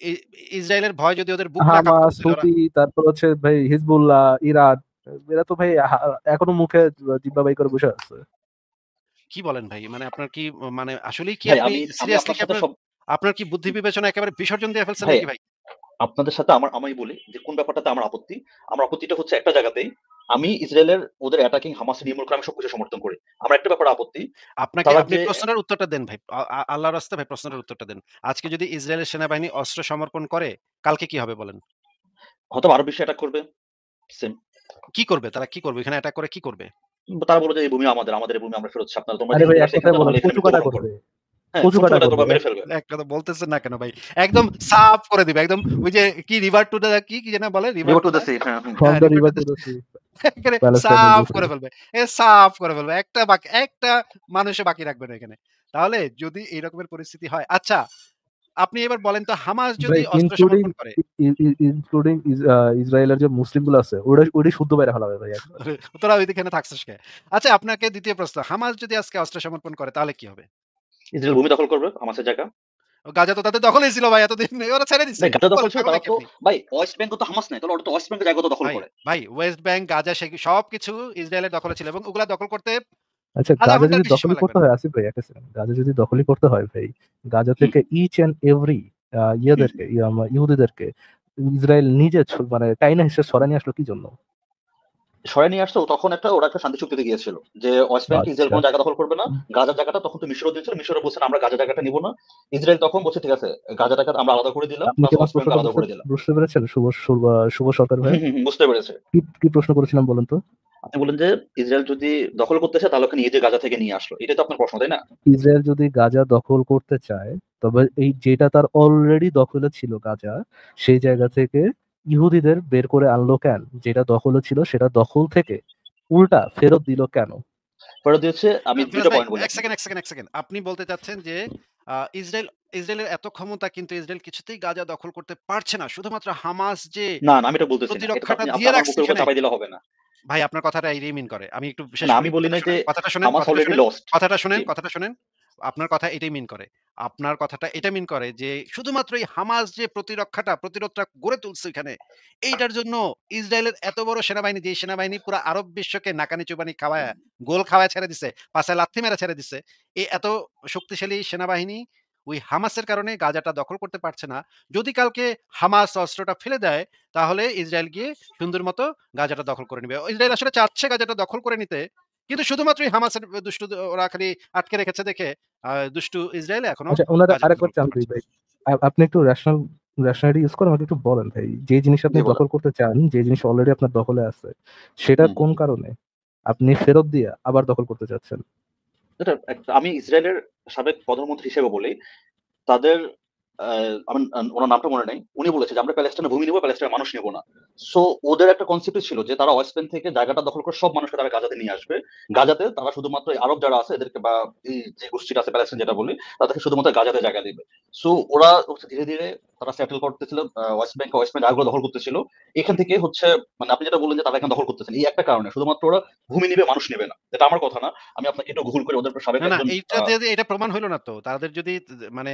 ই ইসরায়েলের ভয় যদি ওদের বুক না কাঁপত হামাস, তাহলে ওরা হুতি, তারপর হচ্ছে ভাই হিজবুল্লাহ, ইরান, এরা তো ভাই এখনো মুখে জিব্বা বাই করে বসে আছে। কি বলেন ভাই? মানে আপনার কি মানে আসলেই কি ভাই আপনি আমি সিরিয়াসলি আপনার কি সাথে আপনার সব আপনার কি বুদ্ধি বিবেচনা একেবারে বিসর্জন দিয়ে ফেলছেন ভাই নাকি ভাই? আপনাদের সাথে আমি বলি যে কোন ব্যাপারটাতে আমার আপত্তি। আমার আপত্তিটা হচ্ছে একটা জায়গাতেই। আমি ইসরায়েলের ওদের অ্যাটাকিং হামাসের নির্মূল করে আমি সবকিছু সমর্থন করি। আমার একটা ব্যাপারে আপত্তি। তারা আপনি যে প্রশ্নটার উত্তরটা দেন ভাই। আল্লাহর রাস্তায় ভাই প্রশ্নটার উত্তরটা দেন। আজকে যদি ইসরায়েলের সেনাবাহিনী অস্ত্র সমর্পণ করে, কালকে কি হবে বলেন? হয়তোবা আরো বেশি অ্যাটাক করবে। সেম। কি করবে? তারা কি করবে? এখানে অ্যাটাক করে কি করবে? তারা বলবে যে এই ভূমি আমাদের, আমাদের এই ভূমি আমরা ফেরত চাই। তোমরা আরে যেখান ভাই থেকে এক আসছো এখানে কথায় যাও, বলেন, নাহলে এখানে কচু কাটা মৃত্যুবরণ করো। করবে, হ্যাঁ, কচু কচু কাটা কাটা করবা, করবে। মেরে ফেলবে। এক কথা বলতেছেন না কেন ভাই? একদম সাফ করে দিবে। একদম ওই যে কি রিভার টু দ্যা কি যেন বলে? River river to to the the sea. হ্যাঁ, হুম। ফ্রম হ্যাঁ, the river to river to the the sea, একেবারে প্যালেস্টাইনের সাফ করে ইউফ্রেটিস। ফেলবে। সাফ করে ফেলবে। একটা মানুষও বাকি রাখবে না এখানে। তাহলে যদি এই রকমের পরিস্থিতি হয় আচ্ছা, আপনি এবার বলেন তো হামাস যদি ভাই অস্ত্র ইনক্লুডিং সমর্পণ করে ইনক্লুডিং ইসরায়েলের যে মুসলিম গুলো আছে ওটা শুদ্ধ বাইরে হালাবে ভাই একবারে। তোরা ওইখানে থাকছিস কে? আচ্ছা আপনাকে ২য় প্রশ্ন। হামাস যদি আজকে অস্ত্র সমর্পণ করে তাহলে কি হবে? ইসরায়েল ভূমি দখল করবে হামাসের জায়গা। গাজা তো তাদের দখলেই ছিল ভাই এতদিন। ওরা ছেড়ে দিছে। ভাই গাজা কি দখল বলেন ছিল, পাগল তারা নাকি তো আপনি? ভাই ওয়েস্ট ব্যাংক তো হামাস নাই। তাহলে ওরা তো ওয়েস্ট ব্যাংকের জায়গা তো দখল ভাই, করে। ভাই ওয়েস্ট ব্যাংক, গাজা সবকিছু ইসরায়েলের দখলে ছিল এবং ওগুলা দখল করতে আচ্ছা, ০.৫ গাজা ঘন্টার যদি বেশি দখলই সময় লাগবে করতে না। হয়, আসিফ ভাই একটা সেকেন্ড, গাজা যদি দখলই করতে হয় ভাই, গাজা হুম, থেকে ইচ এন্ড এভরি হুম, ইয়েদেরকে ইহুদিদেরকে ইসরায়েল নিজে মানে টাইনা হিসেবে সরাই নিয়ে আসলো কি জন্য? সরায় নিয়ে আসতো তখন ওরা একটা শান্তি চুক্তিতে গিয়েছিল যে ওয়েস্ট ব্যাংকে ইসরায়েল আচ্ছা, কোনো জায়গা দখল করবে না। গাজার জায়গাটা তখন তো মিশরও দিয়েছিল। মিশরও বলছেন আমরা গাজা জায়গাটা নিব না। ইসরায়েল তখন বলছে ঠিক আছে গাজা জায়গা আমরা আলাদা করে দিলাম, আপনি কি প্লাস আমার ওয়েস্ট ব্যাংক প্রশ্নটা আলাদা বুঝতে করে দিলাম। বুঝতে পেরেছেন? শুভ শুভ শুভ সরকার ভাই, হুম, হুম, হুম, বুঝতে পেরেছে। কি প্রশ্ন করেছিলাম বলুন তো? আপনি বলেন যে ইসরায়েল যদি দখল করতে চায় তাহলে ওকে নিয়ে যে গাজা থেকে নিয়ে আসলো। এটাই তো আপনার প্রশ্ন, তাই না? ইসরায়েল যদি গাজা দখল করতে চায়, তবে এই যেটা তার অলরেডি দখলে ছিল গাজা, সেই জায়গা থেকে ইহুদিদের বের করে আনলো কেন? যেটা দখলে ছিল সেটা দখল থেকে উল্টা ফেরত দিল কেন? ফেরত দিয়েছে আমি ফিরোজ ২ টা ভাই পয়েন্ট বলি ১ আপনাকে। Second, ১ second, ১ second. আপনি বলতে চাচ্ছেন যে আ ইসরায়েলের এত ক্ষমতা কিন্তু ইসরায়েল কিছুতেই গাজা দখল করতে পারছে না। শুধুমাত্র হামাস যে না, না আমি এটা বলতেছি না। এটা তো প্রতিরক্ষাটা আপনি দিয়ে আমার রাখছে মুখের উপর এখানে। চাপাই দিলে হবে না। ভাই আপনার কথাটা এটাই মিন করে। আমি একটু শেষ না করি। আমি বলি কথাটা নাই যে শুনেন, কথাটা শুনেন, হামাস কথাটা অলরেডি শুনেন, লস্ট। কথাটা শুনেন, জি। কথাটা শুনেন। আপনার কথা এটাই মিন করে। আপনার কথাটা এটা মিন করে যে শুধুমাত্র এই হামাস যে প্রতিরোধটা গড়ে তুলছে এখানে, এইটার জন্য ইসরায়েলের এত বড় সেনাবাহিনী, যে সেনাবাহিনী পুরা আরব বিশ্বকে নাকানি-চুবানি খাওয়ায়া, গোল খাওয়ায়া ছেড়ে দিছে, পাছায় লাথি মেরে ছেড়ে দিছে। এই এত শক্তিশালী সেনাবাহিনী ওই হামাসের কারণে গাজাটা দখল করতে পারছে না। যদি কালকে হামাস অস্ত্রটা ফেলে দেয়, তাহলে ইসরায়েল গিয়ে সুন্দর মতো গাজাটা দখল করে নিবে। ইসরায়েল আসলে চাচ্ছে গাজাটা দখল করে নিতে। কিন্তু শুধুমাত্রই হামাসের দুষ্টু ওরা খালি আটকে রেখেছে দেখে দুষ্টু ইসরায়েল এখনো আচ্ছা, ওনারা গাজাটা আরেকবার দখল করতে চান্স দিই পারছে না। ভাই। আপনি একটু রেশনালিটি ইউজ করে আমাকে একটু বলেন ভাই, যে জিনিস আপনি জি বলেন। দখল করতে চান, যে জিনিস অলরেডি আপনার দখলে আছে, সেটা হুম। কোন কারণে আপনি ফেরত দিয়ে আবার দখল করতে চাচ্ছেন? আমি ইসরায়েলের সাবেক প্রধানমন্ত্রী হিসেবে বলি তাদের আমার উনার নামটা মনে নাই। উনি বলেছে যে আমরা প্যালেস্টাইনের ভূমি নিব, প্যালেস্টাইনের মানুষ নিব না। সো ওদের একটা কনসেপ্টই ছিল যে তারা ওয়েস্ট ব্যাংক থেকে জায়গাটা দখল করে সব মানুষকে তারা গাজাতে নিয়ে আসবে। গাজাতে তারা শুধুমাত্র এই আরব যারা আছে এদেরকে বা এই যে গোষ্ঠীটা আছে প্যালেস্টাইন যেটা বলি, তাদেরকে শুধুমাত্র গাজাতে জায়গা দিবে। সো ওরা হচ্ছে ধীরে, ধীরে তারা সেটেল করতেছিল ওয়েস্ট ব্যাংক জায়গাগুলো দখল করতেছিল। এখান থেকে হচ্ছে মানে আপনি যেটা বললেন যে তারা এখানে দখল করতেছেন। এই একটা কারণে শুধুমাত্র ওরা ভূমি নিবে, মানুষ নিবে না। এটা আমার কথা না। আমি আপনাকে একটু গুগল করে ওদের সাবেক না, একজন এইটা দিয়ে এটা প্রমাণ হইল না তো। তাদের যদি মানে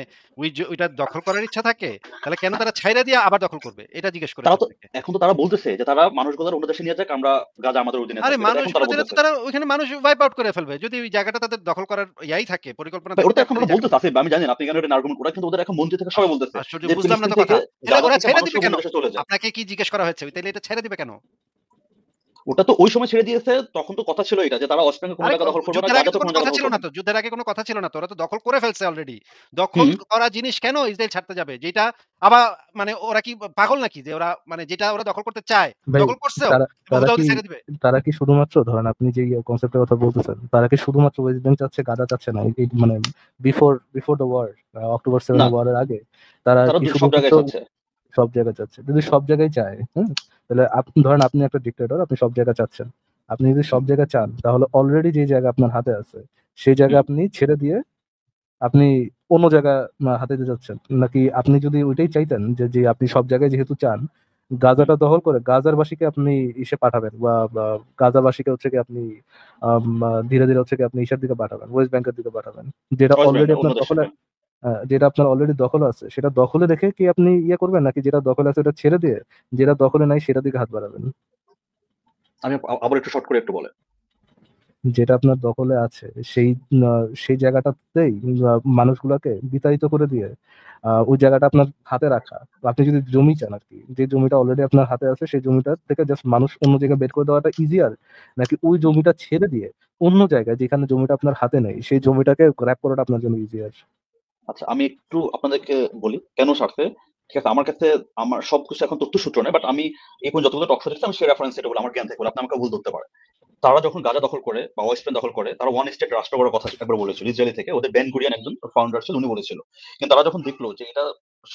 ওইটা দখল দখল করার ইচ্ছা থাকে, তাহলে কেন তারা ছাইড়া দিয়ে আবার দখল করবে? এটা জিজ্ঞেস করেছি তারা তো আপনাকে। এখন তো তারা বলতেছে যে তারা মানুষগুলোর অন্য দেশে নিয়ে যাক, আমরা গাজা আমাদের অধীনে আরে থাকবে। এটা তো এখন তারা মানুষগুলো দিলে তো বলতেছে। তারা ওইখানে মানুষ ওয়াইপ আউট করে ফেলবে। যদি ওই জায়গাটা তাদের দখল করার থাকে, পরিকল্পনা ভাই থাকে ওটা তো এখন তাহলে ওরা এই জায়গাটা বলতেছে, আসিফ আমি জানি না আপনি কেন এটা আর্গুমেন্ট, ওরা কিন্তু ওদের এখন মন্ত্রী থেকে সবাই বলতেছে আশ্চর্য, যে বুঝলাম না ফিলিস্তিন তো থেকে কথা। তাহলে গাজা ওরা থেকে ছাইড়া মানুষ দিবে অন্য কেন? দেশে চলে যায়। আপনাকে কি জিজ্ঞেস করা হয়েছে? তাইলে এটা ছাইড়া দিবে কেন? ওটা তো ওই সময় ছেড়ে দিয়েছে, তখন তো কথা ছিল এটা যে তারা ওয়েস্ট ব্যাংকে কোনো আরে জায়গা দখল করবে না, যুদ্ধের আগে তো গাজাতে কোনো কোনো জায়গা কথা দখল ছিল করবে না না। তো। যুদ্ধের আগে কোনো কথা ছিল না তো। ওরা তো দখল করে ফেলছে অলরেডি। দখল হুম। করা জিনিস কেন ইসরাইল ছাড়তে যাবে? যেটা আবার মানে ওরা কি পাগল নাকি? যে ওরা মানে যেটা ওরা দখল করতে চায়, ভাই দখল করছেও তারা এবং তারা উদাও কি ছেড়ে দিবে। তারা কি শুধুমাত্র ধরেন আপনি যে কনসেপ্টের কথা বলতেছেন, তারা কি শুধুমাত্র ওয়েস্ট বেঙ্গল চাচ্ছে, গাজা চাচ্ছে না? এই মানে before before the war, October 7 না, ওয়ারের আগে তারা তারা কি সব শুধুমাত্র জায়গায় চাচ্ছে। সব জায়গায় চাচ্ছে? যদি সব জায়গায় চায়, হ্যাঁ, তাহলে আপনি ধরেন আপনি একটা ডিক্টেটর, আপনি সব জায়গায় চাচ্ছেন। আপনি যদি সব হুম, জায়গায় চান, তাহলে অলরেডি যে জায়গা আপনার হাতে আছে সেই জায়গা হুম। আপনি ছেড়ে দিয়ে আপনি অন্য জায়গা হাতে দিতে যাচ্ছেন নাকি? আপনি যদি ওইটাই চাইতেন যে যে আপনি সব জায়গায় যেহেতু চান, হুম। গাজাটা দখল করে গাজারবাসীকে আপনি ইসে পাঠাবেন, বা গাজাবাসীকে হচ্ছে কি আপনি ধীরে ধীরে হচ্ছে কি আপনি ইসের দিকে পাঠাবেন, ওয়েস্ট ব্যাংকের দিকে পাঠাবেন, যেটা ওয়েস্ট অলরেডি ব্যাংক অন্য আপনার দেশে, দখলে। হ্যাঁ। যেটা আপনার অলরেডি দখল আছে সেটা দখলে রেখে কি আপনি ইয়ে করবেন, নাকি যেটা দখলে আছে ওটা ছেড়ে দিয়ে যেটা দখলে নাই সেটা দিকে হাত বাড়াবেন? আমি আবার একটু শর্ট করে একটু বলেন। যেটা আপনার দখলে আছে সেই সেই জায়গাটাতেই মানুষগুলোকে বিতাড়িত করে দিয়ে ওই জায়গাটা আপনার হাতে রাখা। আপনি যদি জমি চান আর কি, যে জমিটা অলরেডি আপনার হাতে আছে সেই জমিটা থেকে জাস্ট মানুষ অন্য জায়গায় বের করে দেওয়াটা ইজিয়ার, নাকি ওই হুম। জমিটা ছেড়ে দিয়ে অন্য জায়গায় যেখানে জমিটা আপনার হাতে নেই সেই জমিটাকে গ্র্যাব করাটা আপনার জন্য ইজিয়ার? আচ্ছা, আমি একটু আপনাদেরকে বলি কেন স্বার্থে। ঠিক আছে, আমার কাছে আমার সবকিছু এখন তথ্যসূত্র নেই, বাট আমি এখন যতগুলো টক শো দেখছি আমি সেই রেফারেন্স এটা বলে আমার জ্ঞান থেকে বলে, আপনি আমাকে ভুল ধরতে পারেন। তারা যখন গাজা দখল করে বা ওয়েস্ট বেঙ্গল দখল করে, তারা ওয়ান স্টেট রাষ্ট্র করার কথা একবার বলেছিল ইসরায়েলি থেকে। ওদের বেন গুরিয়ান একজন ফাউন্ডার ছিল, উনি বলেছিল। কিন্তু তারা যখন দেখলো যে এটা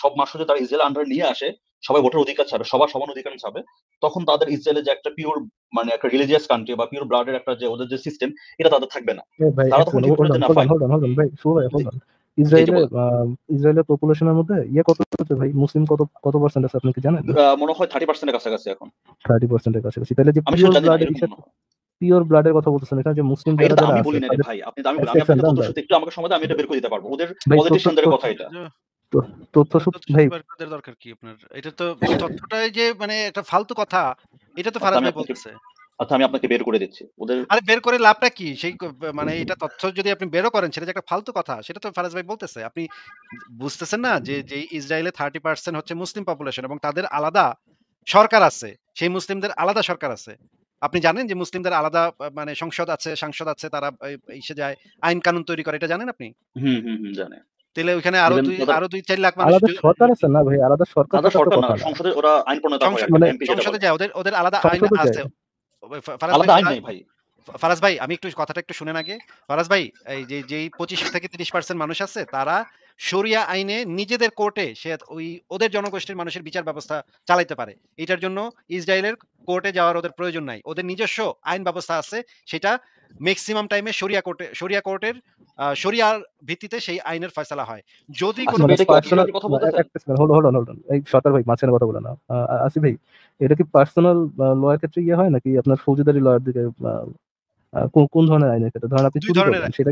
সব মানুষ যদি তারা ইসরায়েল আন্ডার নিয়ে আসে, সবাই ভোটের অধিকার ছাড়বে, সবার সমান অধিকার ছাড়বে, তখন তাদের ইসরায়েলের যে একটা পিওর মানে একটা রিলিজিয়াস কান্ট্রি বা পিওর ব্লাডের একটা যে ওদের যে সিস্টেম, এটা তাদের থাকবে না। ভাই তারা এক তখন সেকেন্ড, ঠিক হোল্ড করলো অন যে না hold on fine. Hold on hold on ভাই, শুভ ভাই জি, হোল্ড অন। জি, জি ইসরায়েলে বলেন। ইসরায়েলের পপুলেশনের মধ্যে ইয়ে কত আছে ভাই, মুসলিম কত কত পার্সেন্ট আছে আপনি কি জানেন? মনে হয় 30% কাছাকাছি এখন। 30%-এর কাছাকাছি। তাহলে যে আমি পিওর শুধু জানি না, ব্লাডের এরকম মনে হয়। পিওর ব্লাডের কথা বলতেছেন, এখানে যে মুসলিম এটা যারা তো যারা আমি আছে বলি না রে তাদের ভাই, আমি এক আমি আপনাকে সেকেন্ড তথ্য সূত্র একটু আমাকে সময় দেন, আমি এটা বের করে দিতে পারবো। ওদের ভাই, পলিটিশিয়ানদের কথা এটা। তথ্য তথ্য সূত্র ভাই। সূত্র বের করার দরকার কি আপনার? এটা তো তথ্যটাই যে মানে একটা ফালতু কথা, এটা তো আচ্ছা ফারাজ আমি ভাই আপনাকে বলতেছে। আচ্ছা আমি আপনাকে বের করে দিচ্ছি। ওদের আরে বের করে লাভটা কি? সেই মানে এটা তথ্য যদি আপনি বেরও করেন সেটা যে একটা ফালতু কথা, সেটা তো ফারাজ ভাই বলতেছে। আপনি বুঝতেছেন না যে, ইসরায়েলে 30% হচ্ছে মুসলিম পপুলেশন এবং তাদের আলাদা সরকার আছে। সেই মুসলিমদের আলাদা সরকার আছে। আপনি জানেন যে মুসলিমদের আলাদা মানে সংসদ আছে, সাংসদ আছে, তারা ইসে যায়, আইন কানুন তৈরি করে। এটা জানেন আপনি? হুম, হুম, হুম, জানে। তাইলে ওইখানে ইভেন তাদের আরো ২-৪ লাখ মানুষ আলাদা সরকার আছে না ভাই, আলাদা সরকার আলাদা থাকার তো সরকার না, কথা না। সংসদে ওরা আইন প্রণেতা হয় আরকি, মানে এমপি যেটা সংসদে বলে। যায়। ওদের আলাদা আইন সংসদে যায়। আছে। ফারাজ ভাই আলাদা আইন নেই ভাই। ফারাজ ভাই আমি একটু কথাটা একটু শুনেন আগে। ফারাজ ভাই এই যে যেই 25-30% মানুষ আছে তারা শরিয়া আইনে নিজেদের কোর্টে ওই ওদের জনগোষ্ঠীর মানুষের বিচার ব্যবস্থা চালাইতে পারে। এটার জন্য ইসরায়েলের কোর্টে যাওয়ার ওদের প্রয়োজন নাই। ওদের নিজস্ব আইন ব্যবস্থা আছে। সেটা মেক্সিমাম টাইমে শরিয়া কোর্টের শরিয়ার ভিত্তিতে সেই আইনের ফয়সালা হয়। যদি কোন আসিফ মানে ভাই, এটা কি পার্সোনাল, অফিসিয়ালি কথা বলতেছেন? একটা সেকেন্ড, হোল্ড অন। এই সরকার ভাই মাঝখানে কথা বলে না। আসিফ ভাই, এটা কি পার্সোনাল লয়ের ক্ষেত্রে ইয়ে হয় নাকি আপনার ফৌজদারি লয়ের দিকে? কোন ধরনের আইনের ক্ষেত্রে ধরেন আপনি ২ চুরি ধরনের করলেন সেটা?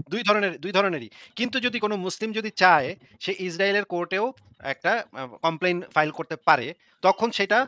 ২ ধরনেরই। কিন্তু যদি কোন মুসলিম যদি চায় সে ইসরায়েলের কোর্টেও একটা কমপ্লেইন ফাইল করতে পারে। তখন সেটা